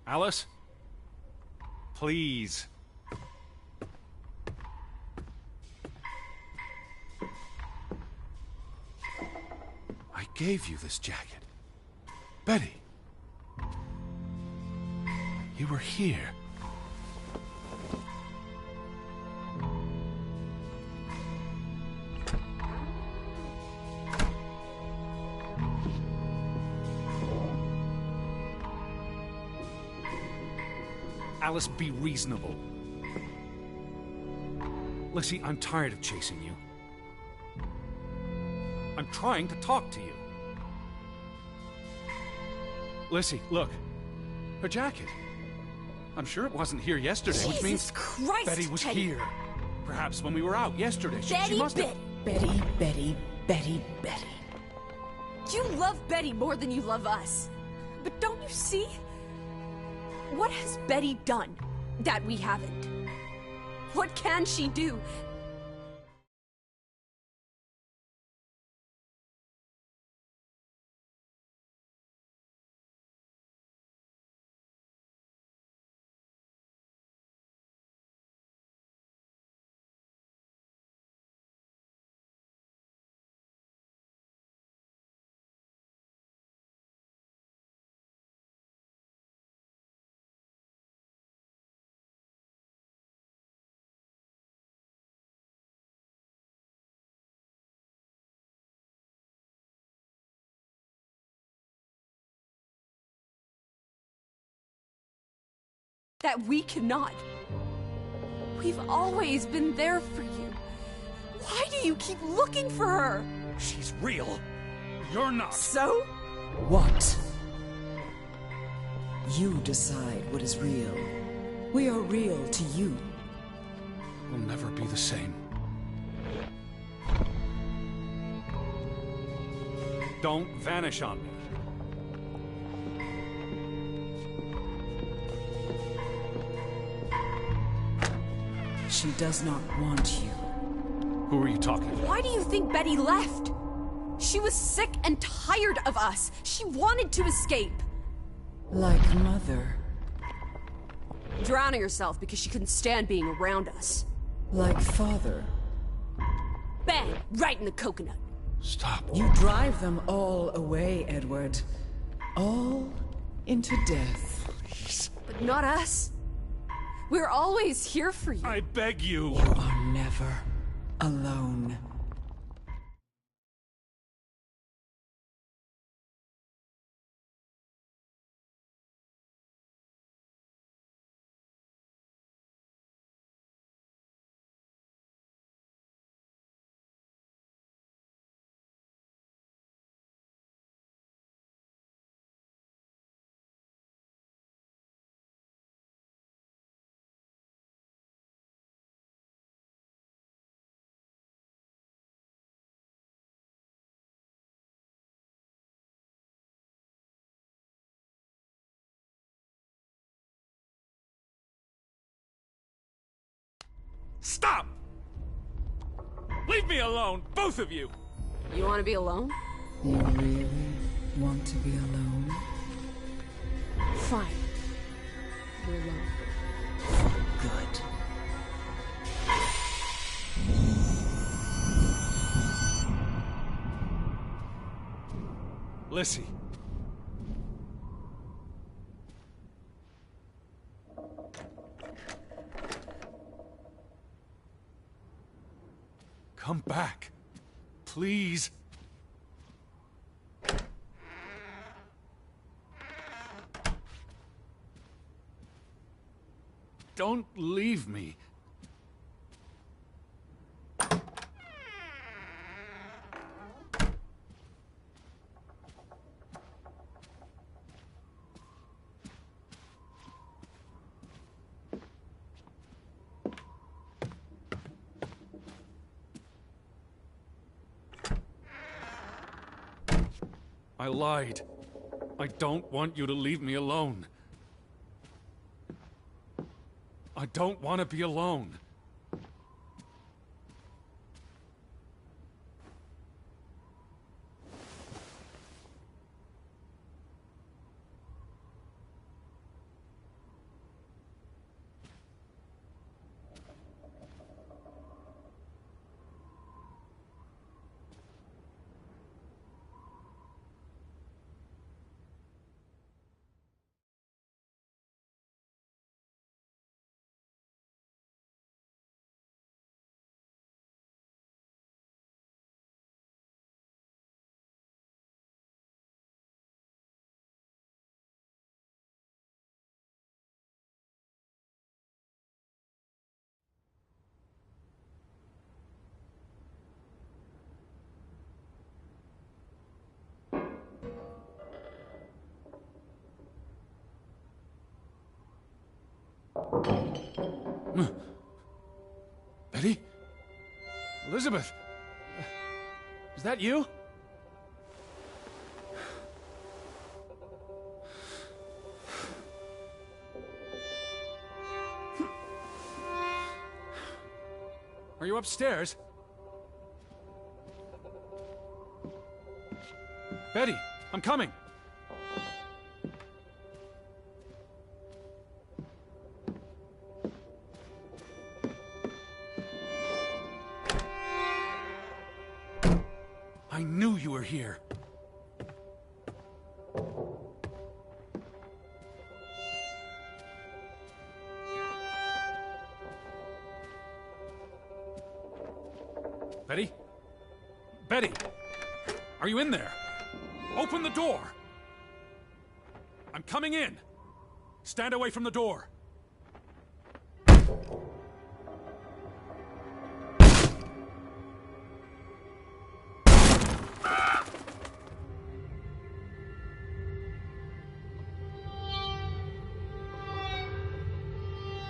Alice? Please. I gave you this jacket. Betty. You were here. Alice, be reasonable. Lissy, I'm tired of chasing you. I'm trying to talk to you. Lissy, look. Her jacket. I'm sure it wasn't here yesterday, which means Christ, Betty was Teddy. here. Perhaps when we were out yesterday. She Betty, must have... Betty. Betty. You love Betty more than you love us. But don't you see? What has Betty done that we haven't? What can she do? That we cannot. We've always been there for you. Why do you keep looking for her? She's real. You're not. So? What? You decide what is real. We are real to you. We'll never be the same. Don't vanish on me. She does not want you. Who are you talking to? Why do you think Betty left? She was sick and tired of us. She wanted to escape. Like Mother. Drowning herself because she couldn't stand being around us. Like father. Bang! Right in the coconut. Stop. You drive them all away, Edward. All into death. Please. But not us. We're always here for you. I beg you. You are never alone. Stop! Leave me alone, both of you! You want to be alone? You really want to be alone? Fine. You're alone. Good. Lissy. Come back. Please. Don't leave me. I lied. I don't want you to leave me alone. I don't want to be alone. Betty? Elizabeth? Is that you? Are you upstairs? Betty, I'm coming. I knew you were here. Betty? Betty! Are you in there? Open the door! I'm coming in! Stand away from the door!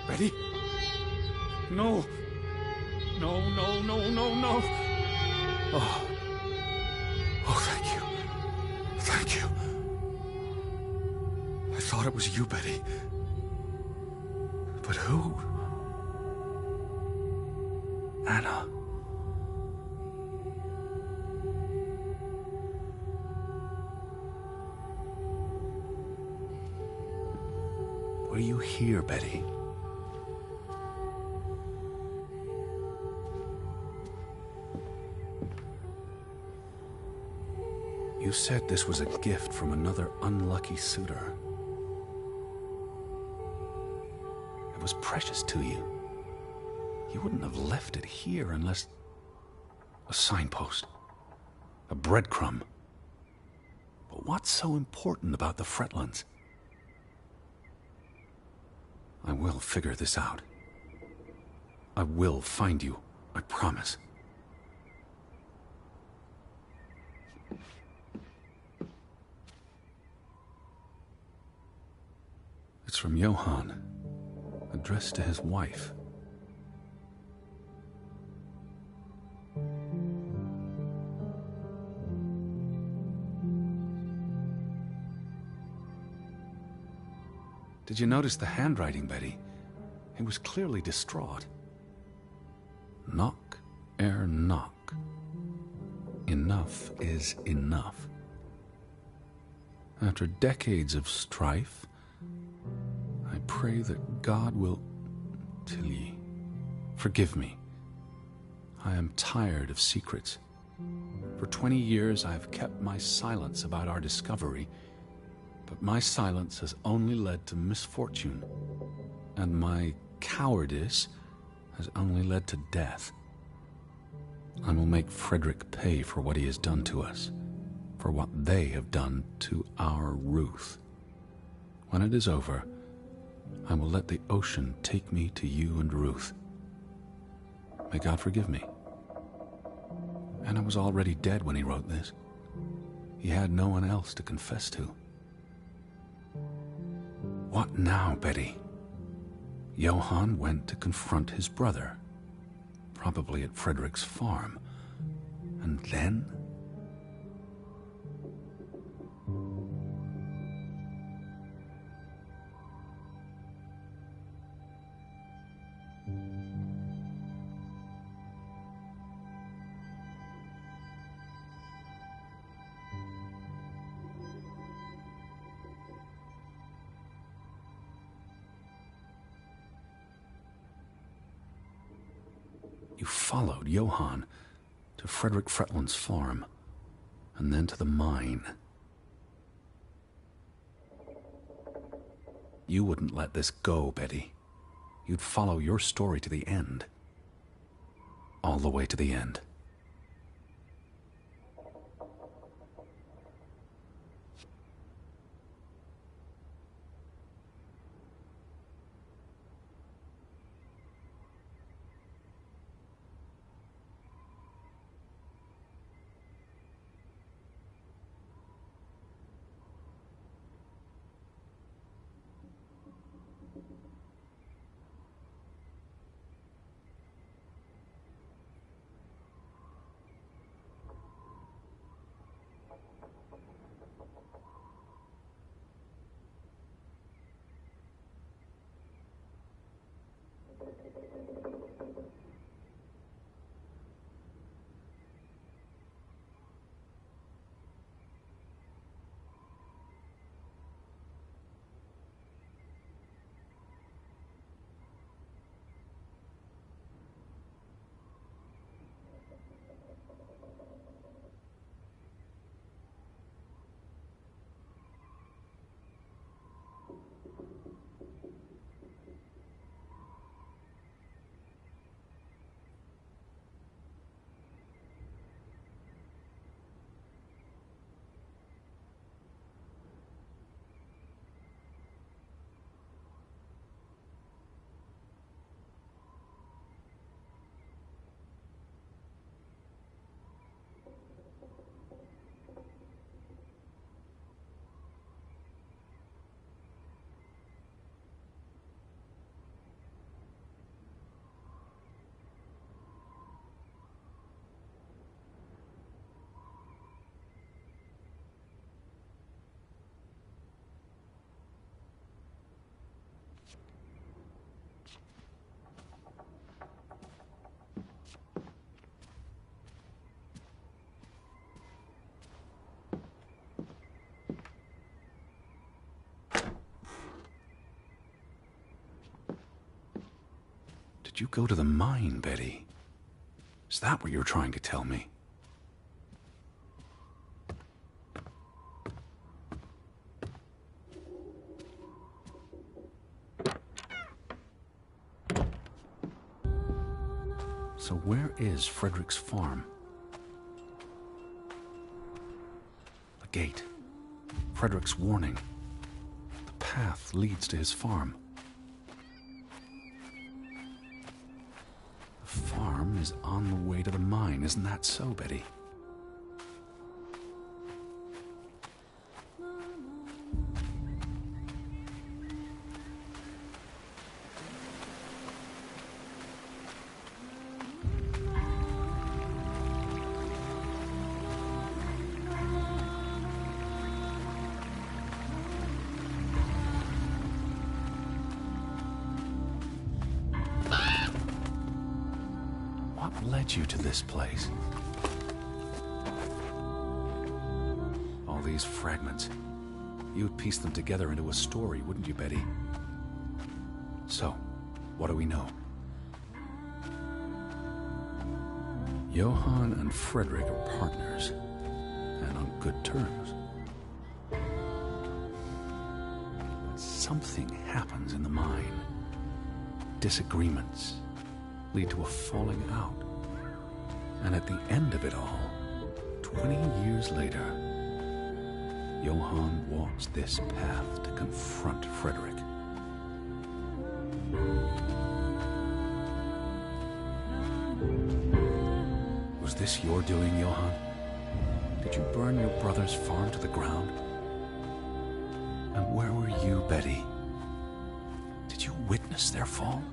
Betty? No! No, no, no, no, no! Oh. Oh, thank you. Thank you. I thought it was you, Betty. But who? Anna. Were you here, Betty? You said this was a gift from another unlucky suitor. It was precious to you. You wouldn't have left it here unless... a signpost. A breadcrumb. But what's so important about the Fretlands? I will figure this out. I will find you, I promise. It's from Johann, addressed to his wife. Did you notice the handwriting, Betty? He was clearly distraught. Knock ere knock. Enough is enough. After decades of strife, I pray that God will... Tilly, forgive me. I am tired of secrets. For 20 years I've kept my silence about our discovery, but my silence has only led to misfortune, and my cowardice has only led to death. I will make Frederick pay for what he has done to us, for what they have done to our Ruth. When it is over, I will let the ocean take me to you and Ruth. May God forgive me. Anna was already dead when he wrote this. He had no one else to confess to. What now, Betty? Johann went to confront his brother, probably at Frederick's farm. And then? You followed Johann to Frederick Fretland's farm, and then to the mine. You wouldn't let this go, Betty. You'd follow your story to the end. All the way to the end. Did you go to the mine, Betty? Is that what you're trying to tell me? So where is Frederick's farm? The gate. Frederick's warning. The path leads to his farm. The farm is on the way to the mine, isn't that so, Betty? What led you to this place? All these fragments. You would piece them together into a story, wouldn't you, Betty? So, what do we know? Johann and Frederick are partners, and on good terms. But something happens in the mine. Disagreements lead to a falling out. And at the end of it all, 20 years later, Johann walks this path to confront Frederick. Was this your doing, Johann? Did you burn your brother's farm to the ground? And where were you, Betty? Did you witness their fall?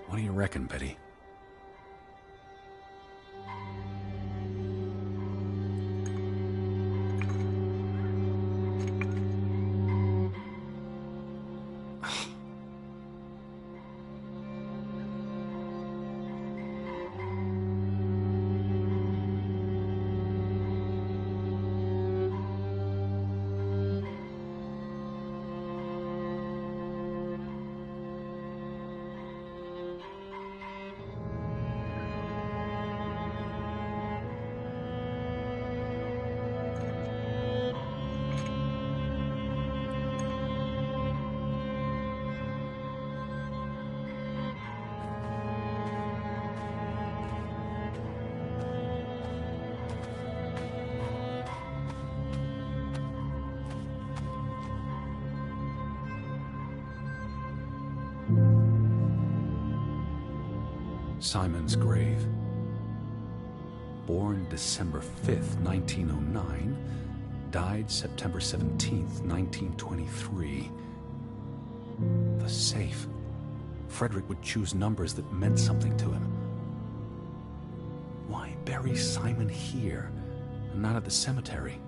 What do you reckon, Betty? Simon's grave. Born December 5th, 1909, died September 17th, 1923. The safe. Frederick would choose numbers that meant something to him. Why bury Simon here and not at the cemetery?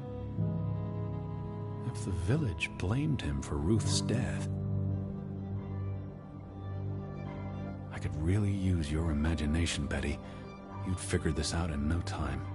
If the village blamed him for Ruth's death, I could really use your imagination, Betty. You'd figured this out in no time.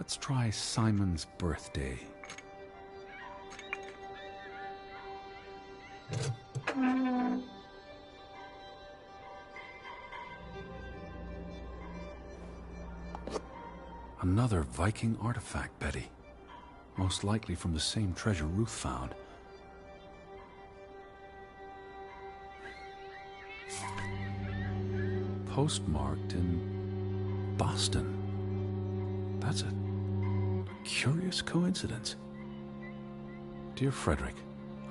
Let's try Simon's birthday. Another Viking artifact, Betty. Most likely from the same treasure Ruth found. Postmarked in Boston. That's a curious coincidence. Dear Frederick,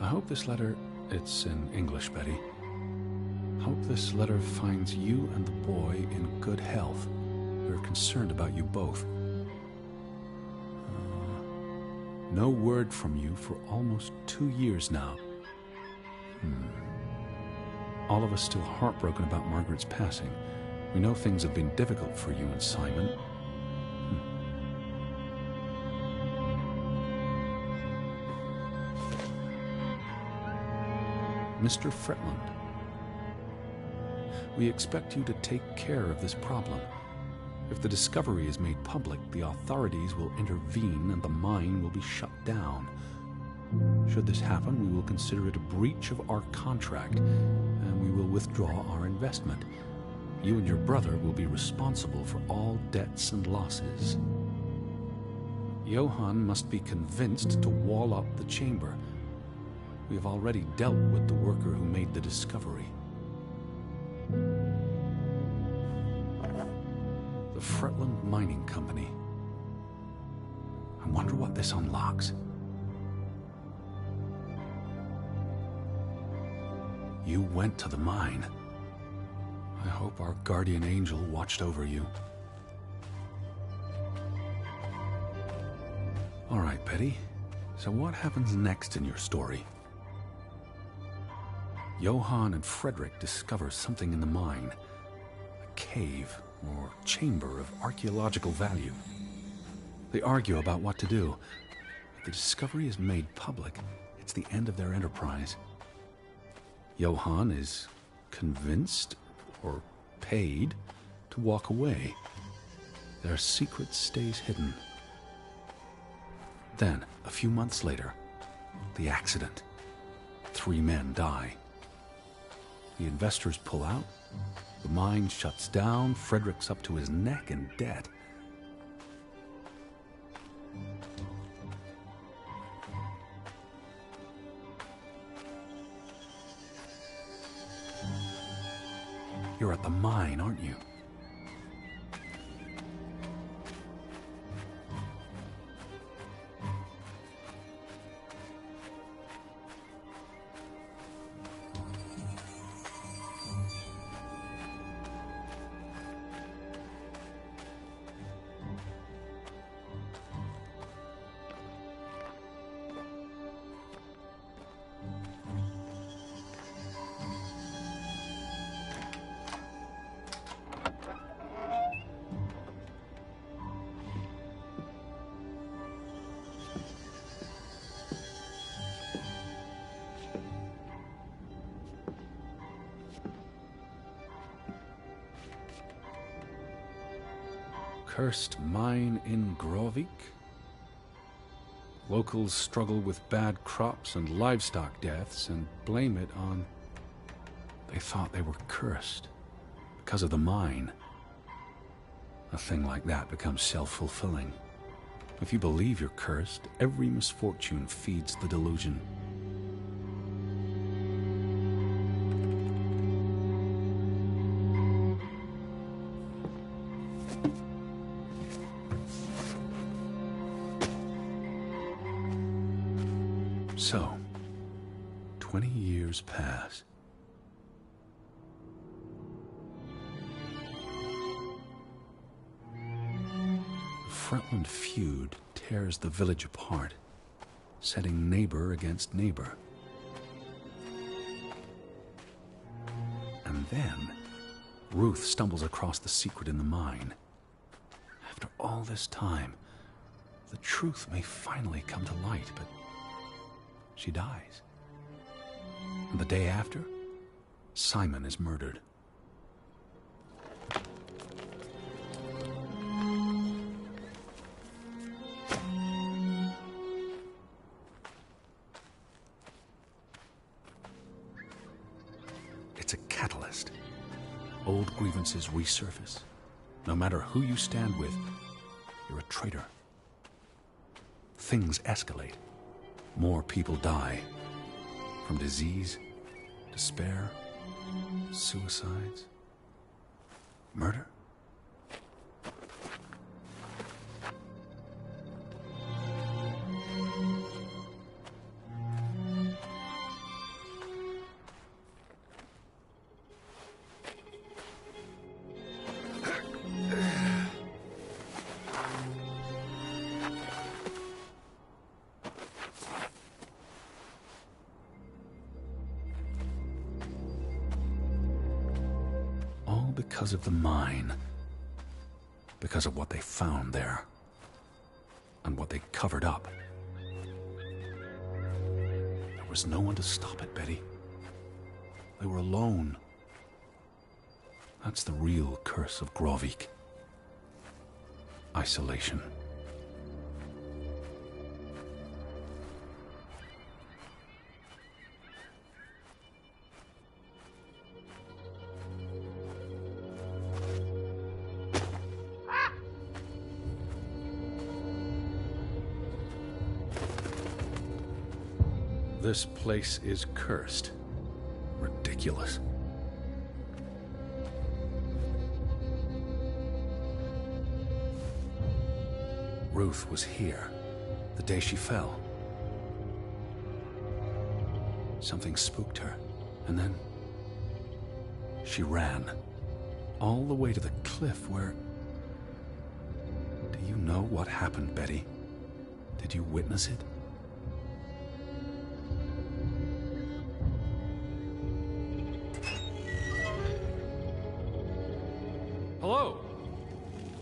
I hope this letter... It's in English, Betty. Hope this letter finds you and the boy in good health. We're concerned about you both. No word from you for almost 2 years now. All of us still heartbroken about Margaret's passing. We know things have been difficult for you and Simon. Mr. Fretland, we expect you to take care of this problem. If the discovery is made public, the authorities will intervene and the mine will be shut down. Should this happen, we will consider it a breach of our contract, and we will withdraw our investment. You and your brother will be responsible for all debts and losses. Johann must be convinced to wall up the chamber. We have already dealt with the worker who made the discovery. The Fretland Mining Company. I wonder what this unlocks. You went to the mine. I hope our guardian angel watched over you. All right, Betty. So what happens next in your story? Johann and Frederick discover something in the mine. A cave or chamber of archaeological value. They argue about what to do. If the discovery is made public, it's the end of their enterprise. Johann is convinced or paid to walk away. Their secret stays hidden. Then, a few months later, the accident. 3 men die. The investors pull out. The mine shuts down. Frederick's up to his neck in debt. You're at the mine, aren't you? Cursed mine in Grovik. Locals struggle with bad crops and livestock deaths and blame it on... They thought they were cursed because of the mine. A thing like that becomes self-fulfilling. If you believe you're cursed, every misfortune feeds the delusion. So, 20 years pass. The Fretland feud tears the village apart, setting neighbor against neighbor. And then, Ruth stumbles across the secret in the mine. After all this time, the truth may finally come to light, but she dies. And the day after, Simon is murdered. old grievances resurface. No matter who you stand with, you're a traitor. Things escalate. More people die. From disease, despair, suicides, murder. Because of the mine. Because of what they found there. And what they covered up. There was no one to stop it, Betty. They were alone. That's the real curse of Grovik. Isolation. This place is cursed. Ridiculous. Ruth was here, the day she fell. Something spooked her, and then she ran. All the way to the cliff where... Do you know what happened, Betty? Did you witness it? Hello?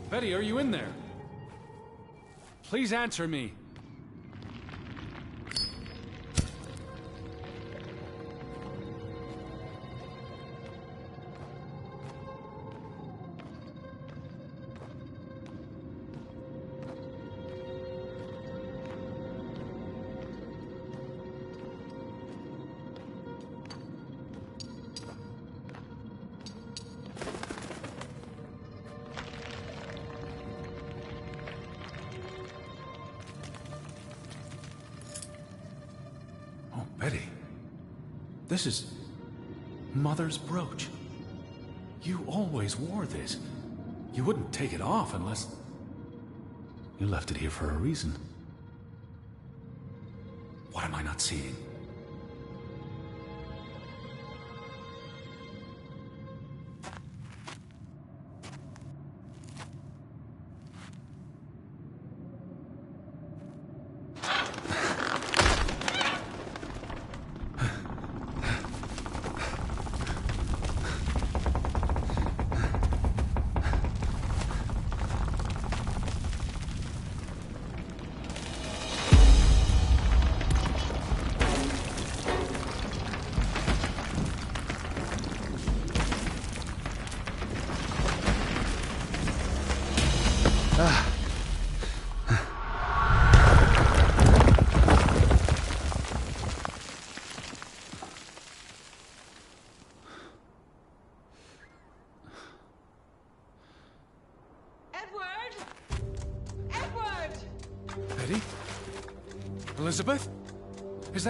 Betty, are you in there? Please answer me. Betty, this is Mother's brooch. You always wore this. You wouldn't take it off unless... You left it here for a reason. What am I not seeing? Betty? Elizabeth? Is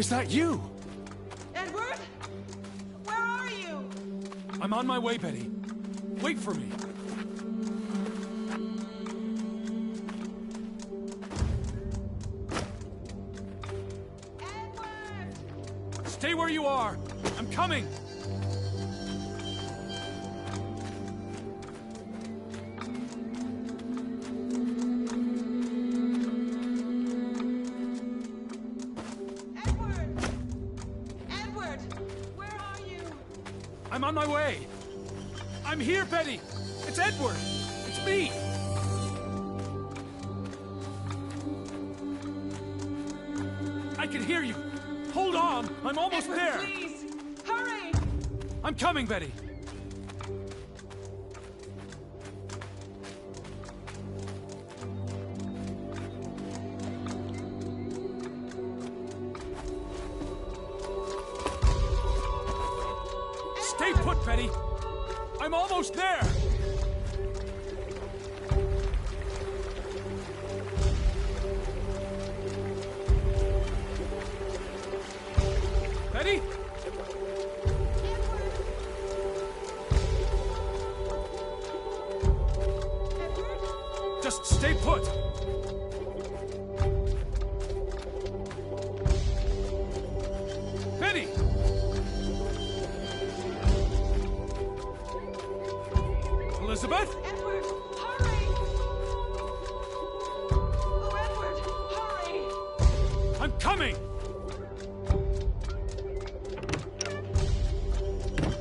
that you? Edward? Where are you? I'm on my way, Betty. Wait for me. Edward! Stay where you are. I'm coming. I'm on my way. I'm here, Betty. It's Edward. It's me. I can hear you. Hold on. I'm almost Edward, there. Please, hurry. I'm coming, Betty. Stay put, Betty! I'm almost there! Betty? Just stay put! Betty! Elizabeth? Edward, hurry! Oh, Edward, hurry! I'm coming!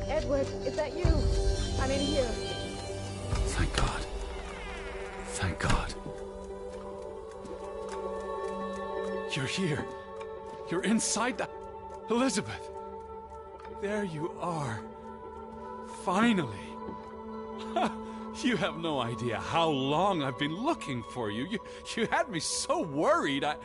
Edward, is that you? I'm in here. Thank God. Thank God. You're here. You're inside the... Elizabeth! There you are. Finally. You have no idea how long I've been looking for you. You had me so worried. I...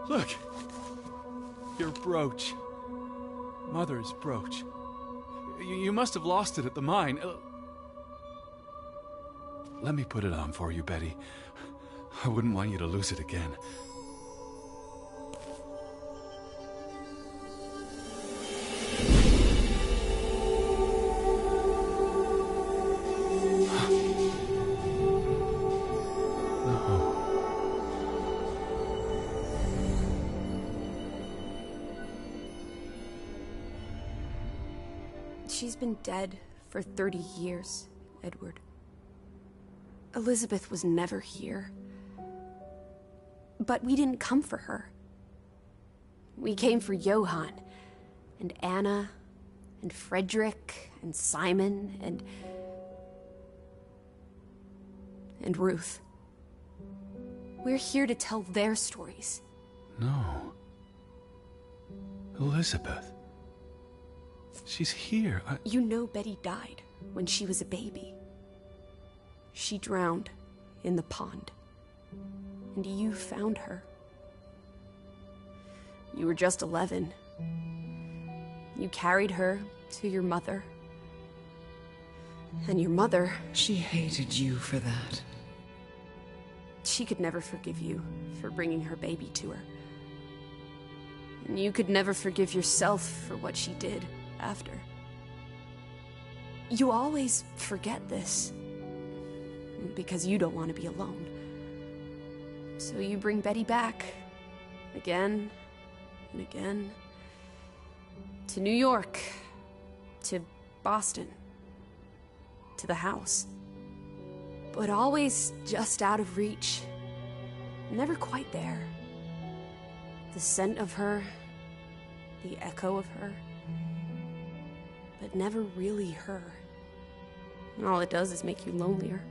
Look. Your brooch. Mother's brooch. You must have lost it at the mine. Let me put it on for you, Betty. I wouldn't want you to lose it again. She's been dead for 30 years, Edward. Elizabeth was never here. But we didn't come for her. We came for Johann, and Anna, and Frederick, and Simon, and Ruth. We're here to tell their stories. No. Elizabeth. She's here. You know Betty died when she was a baby. She drowned in the pond. And you found her. You were just 11. You carried her to your mother. And your mother... She hated you for that. She could never forgive you for bringing her baby to her. And you could never forgive yourself for what she did after. You always forget this. Because you don't want to be alone. So you bring Betty back. Again and again. To New York. To Boston. To the house. But always just out of reach. Never quite there. The scent of her. The echo of her. But never really her. And all it does is make you lonelier.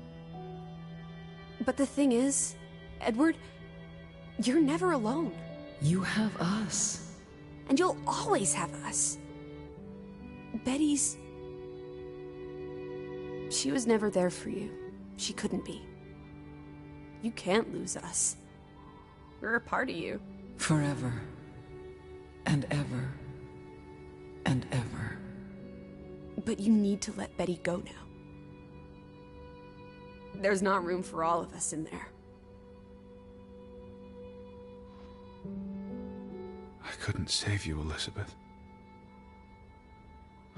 But the thing is, Edward, you're never alone. You have us. And you'll always have us. Betty's... She was never there for you. She couldn't be. You can't lose us. We're a part of you. Forever. And ever. And ever. But you need to let Betty go now. There's not room for all of us in there. I couldn't save you, Elizabeth.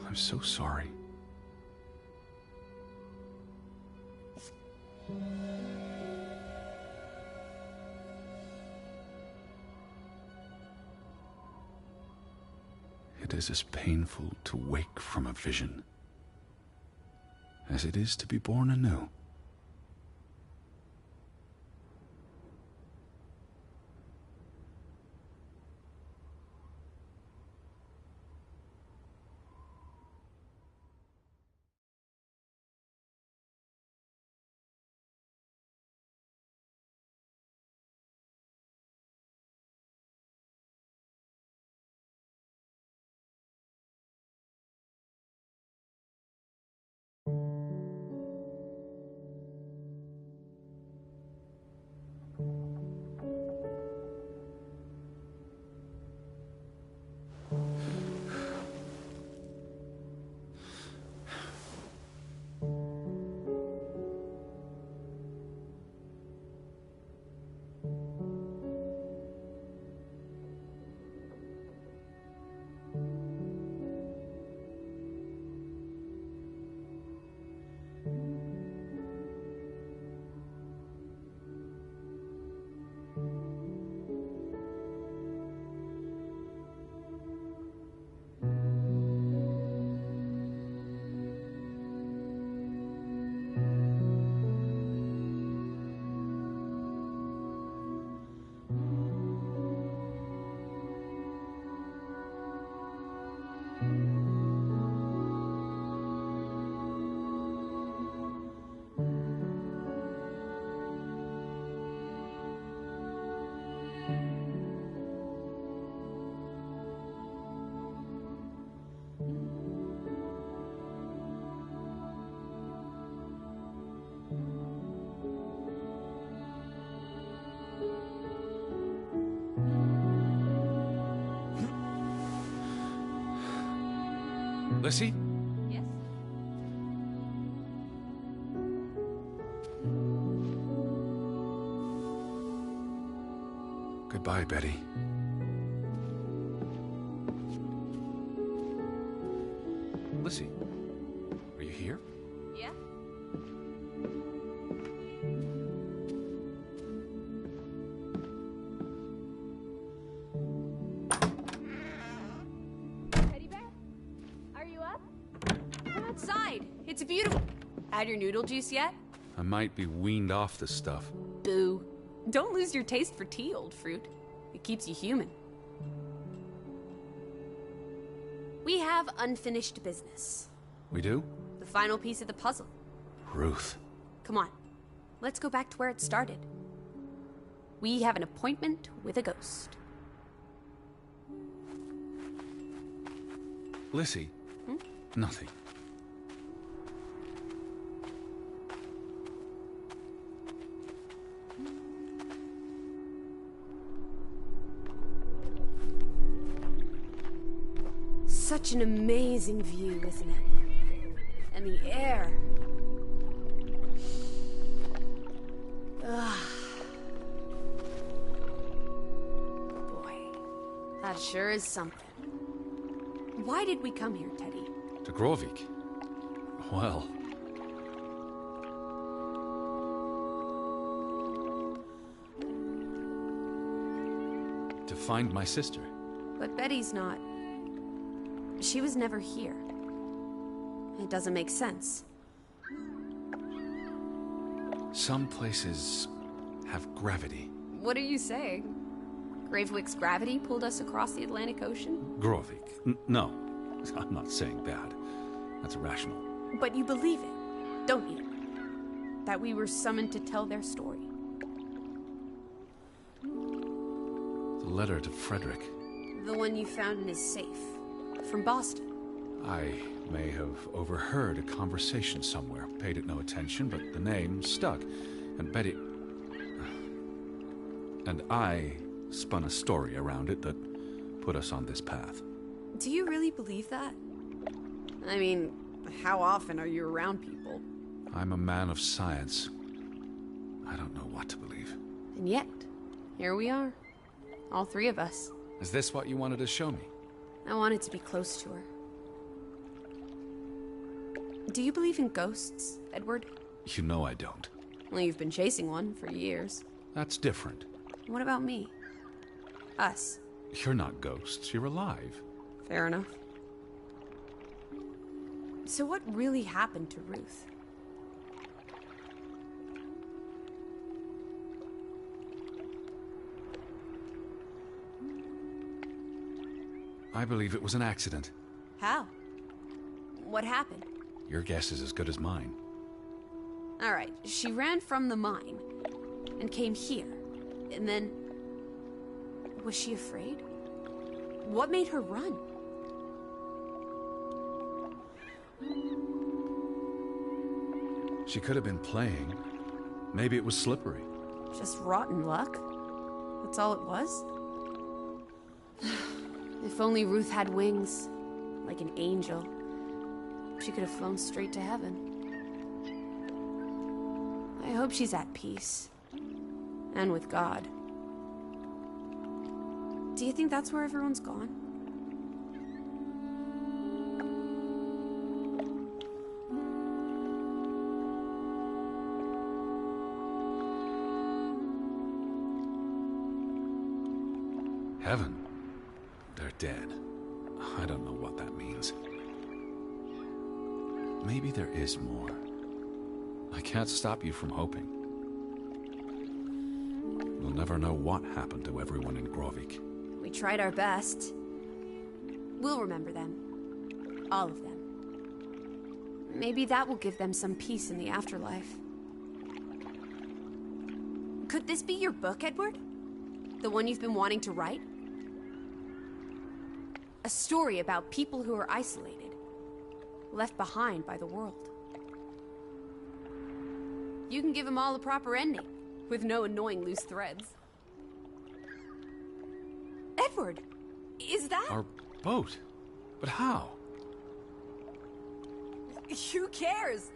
I'm so sorry. It is as painful to wake from a vision as it is to be born anew. Lissy? Yes? Goodbye, Betty. Lissy, are you here? Yeah? Teddy bear? Are you up? Come outside. It's beautiful. Had your noodle juice yet? I might be weaned off this stuff. Boo. Don't lose your taste for tea, old fruit. It keeps you human. We have unfinished business. We do? The final piece of the puzzle. Ruth. Come on. Let's go back to where it started. We have an appointment with a ghost. Lissy? Nothing. Such an amazing view, isn't it? And the air. Ugh. Boy, that sure is something. Why did we come here, Teddy? To Grovik? Well... to find my sister. But Betty's not. She was never here. It doesn't make sense. Some places have gravity. What are you saying? Gravewick's gravity pulled us across the Atlantic Ocean? Grovik. No, I'm not saying that. That's irrational. But you believe it, don't you? That we were summoned to tell their story. The letter to Frederick. The one you found in his safe. From Boston. I may have overheard a conversation somewhere, paid it no attention, but the name stuck. And Betty... and I spun a story around it that put us on this path. Do you really believe that? I mean, how often are you around people? I'm a man of science. I don't know what to believe. And yet, here we are. All three of us. Is this what you wanted to show me? I wanted to be close to her. Do you believe in ghosts, Edward? You know I don't. Well, you've been chasing one for years. That's different. What about me? Us. You're not ghosts, you're alive. Fair enough. So what really happened to Ruth? I believe it was an accident. How? What happened? Your guess is as good as mine. All right, she ran from the mine and came here. And then... was she afraid? What made her run? She could have been playing. Maybe it was slippery. Just rotten luck? That's all it was? If only Ruth had wings, like an angel. She could have flown straight to heaven. I hope she's at peace. And with God. Do you think that's where everyone's gone? Heaven? They're dead. I don't know what that means. Maybe there is more. I can't stop you from hoping. We'll never know what happened to everyone in Grovik. We tried our best. We'll remember them. All of them. Maybe that will give them some peace in the afterlife. Could this be your book, Edward? The one you've been wanting to write? A story about people who are isolated, left behind by the world. You can give them all a proper ending, with no annoying loose threads. Edward! Is that... Our boat? But how? Who cares?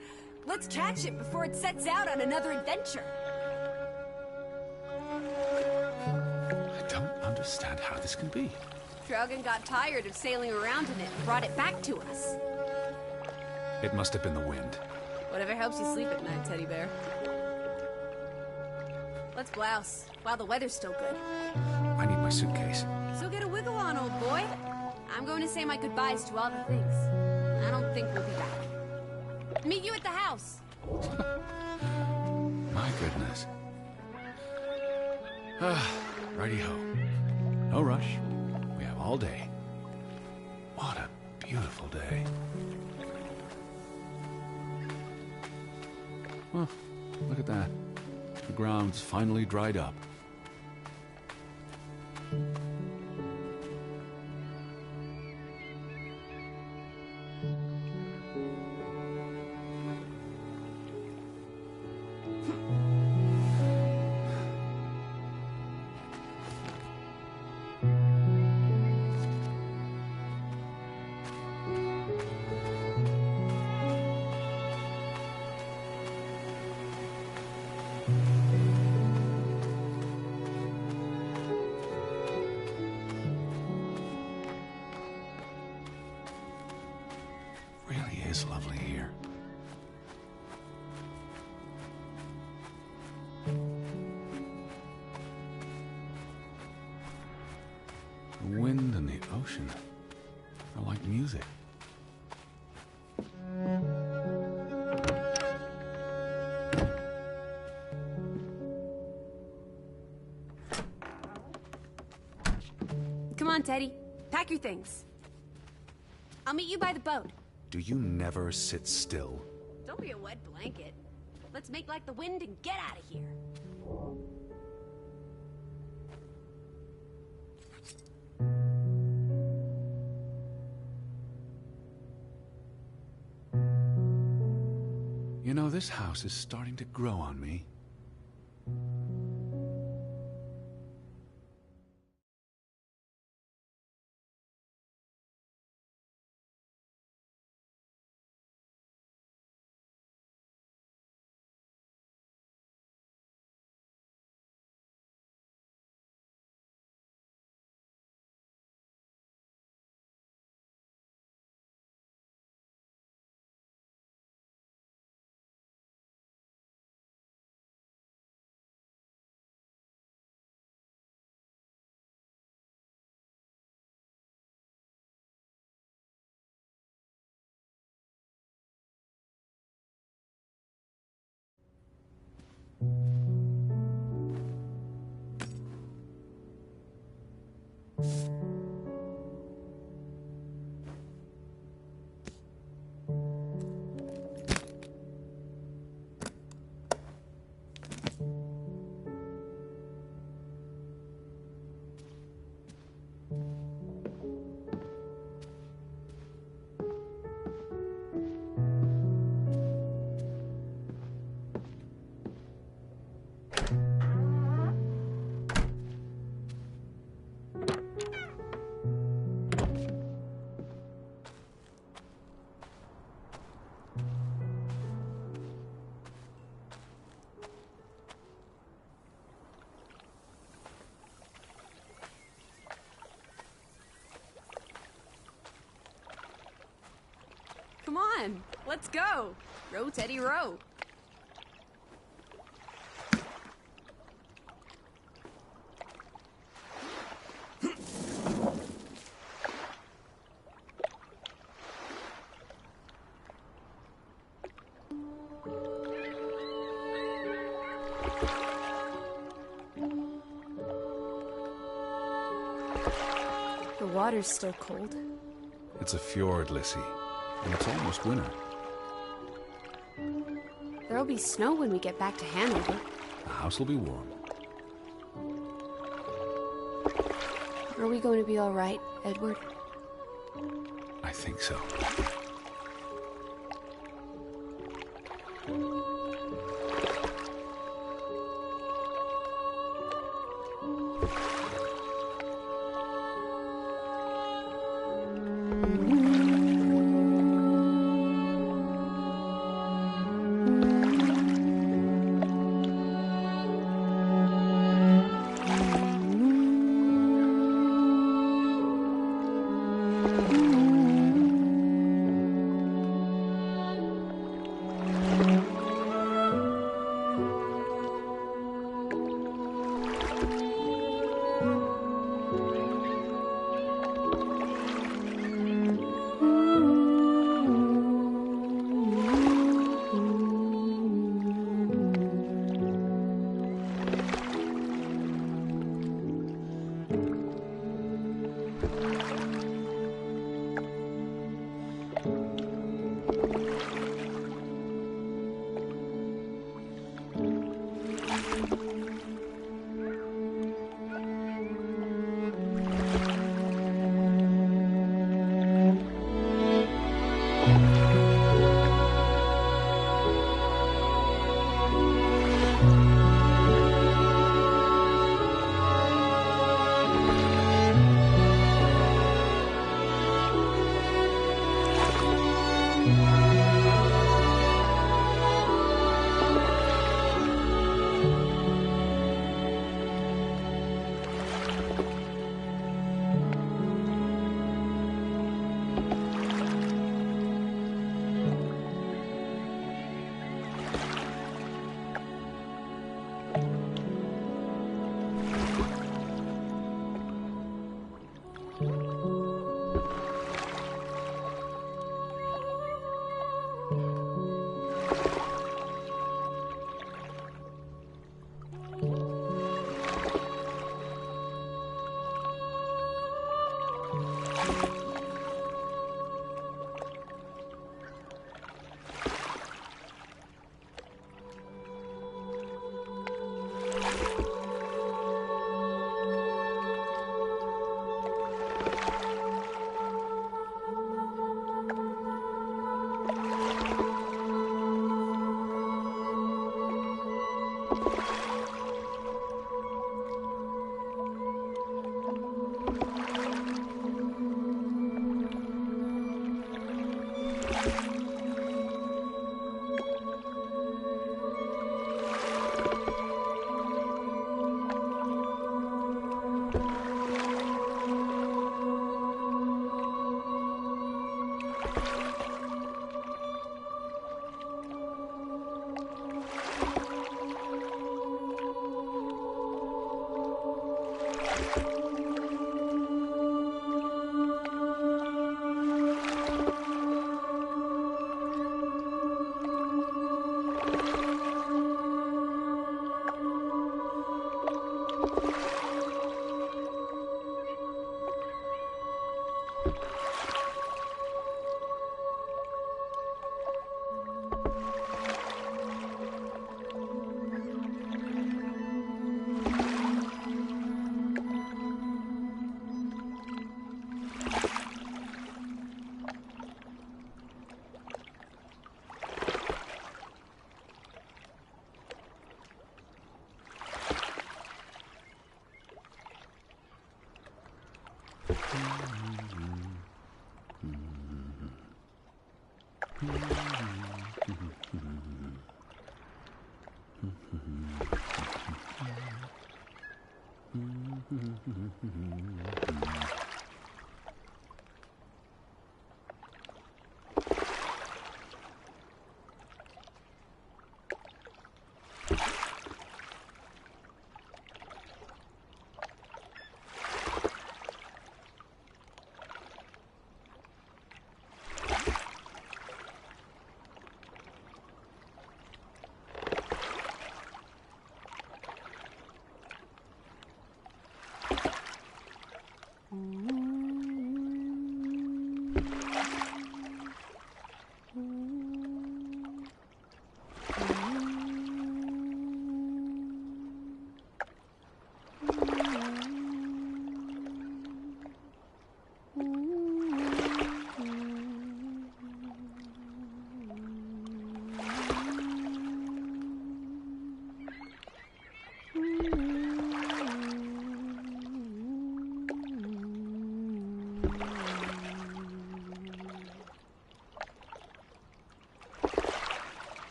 Let's catch it before it sets out on another adventure. I don't understand how this can be. Draugen got tired of sailing around in it and brought it back to us. It must have been the wind. Whatever helps you sleep at night, teddy bear. Let's blouse, while the weather's still good. I need my suitcase. So get a wiggle on, old boy. I'm going to say my goodbyes to all the things. I don't think we'll be back. Meet you at the house. My goodness. Righty-ho. No rush. We have all day. What a beautiful day. Well, look at that. The ground's finally dried up. Really is lovely here. The wind and the ocean are like music. Come on, Teddy. Pack your things. I'll meet you by the boat. Do you never sit still? Don't be a wet blanket. Let's make like the wind and get out of here. You know, this house is starting to grow on me. Come on, let's go. Row, Teddy, row. The water's still cold. It's a fjord, Lissy. And it's almost winter. There'll be snow when we get back to Hanover. The house will be warm. Are we going to be all right, Edward? I think so.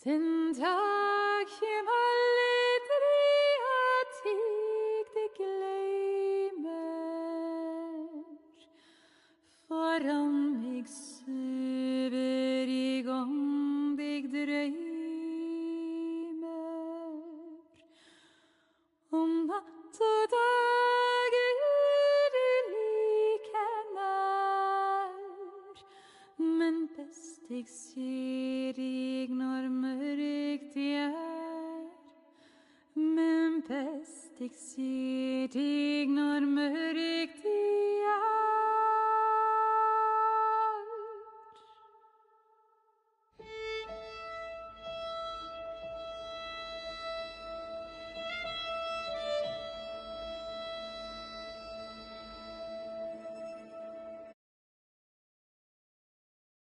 Den dag himmel driatig det gleimer, foran meg søver I gang deg drøymer, om natt og dag du like nær, men best jeg ser deg når mørkt men best jeg ser deg når mørkt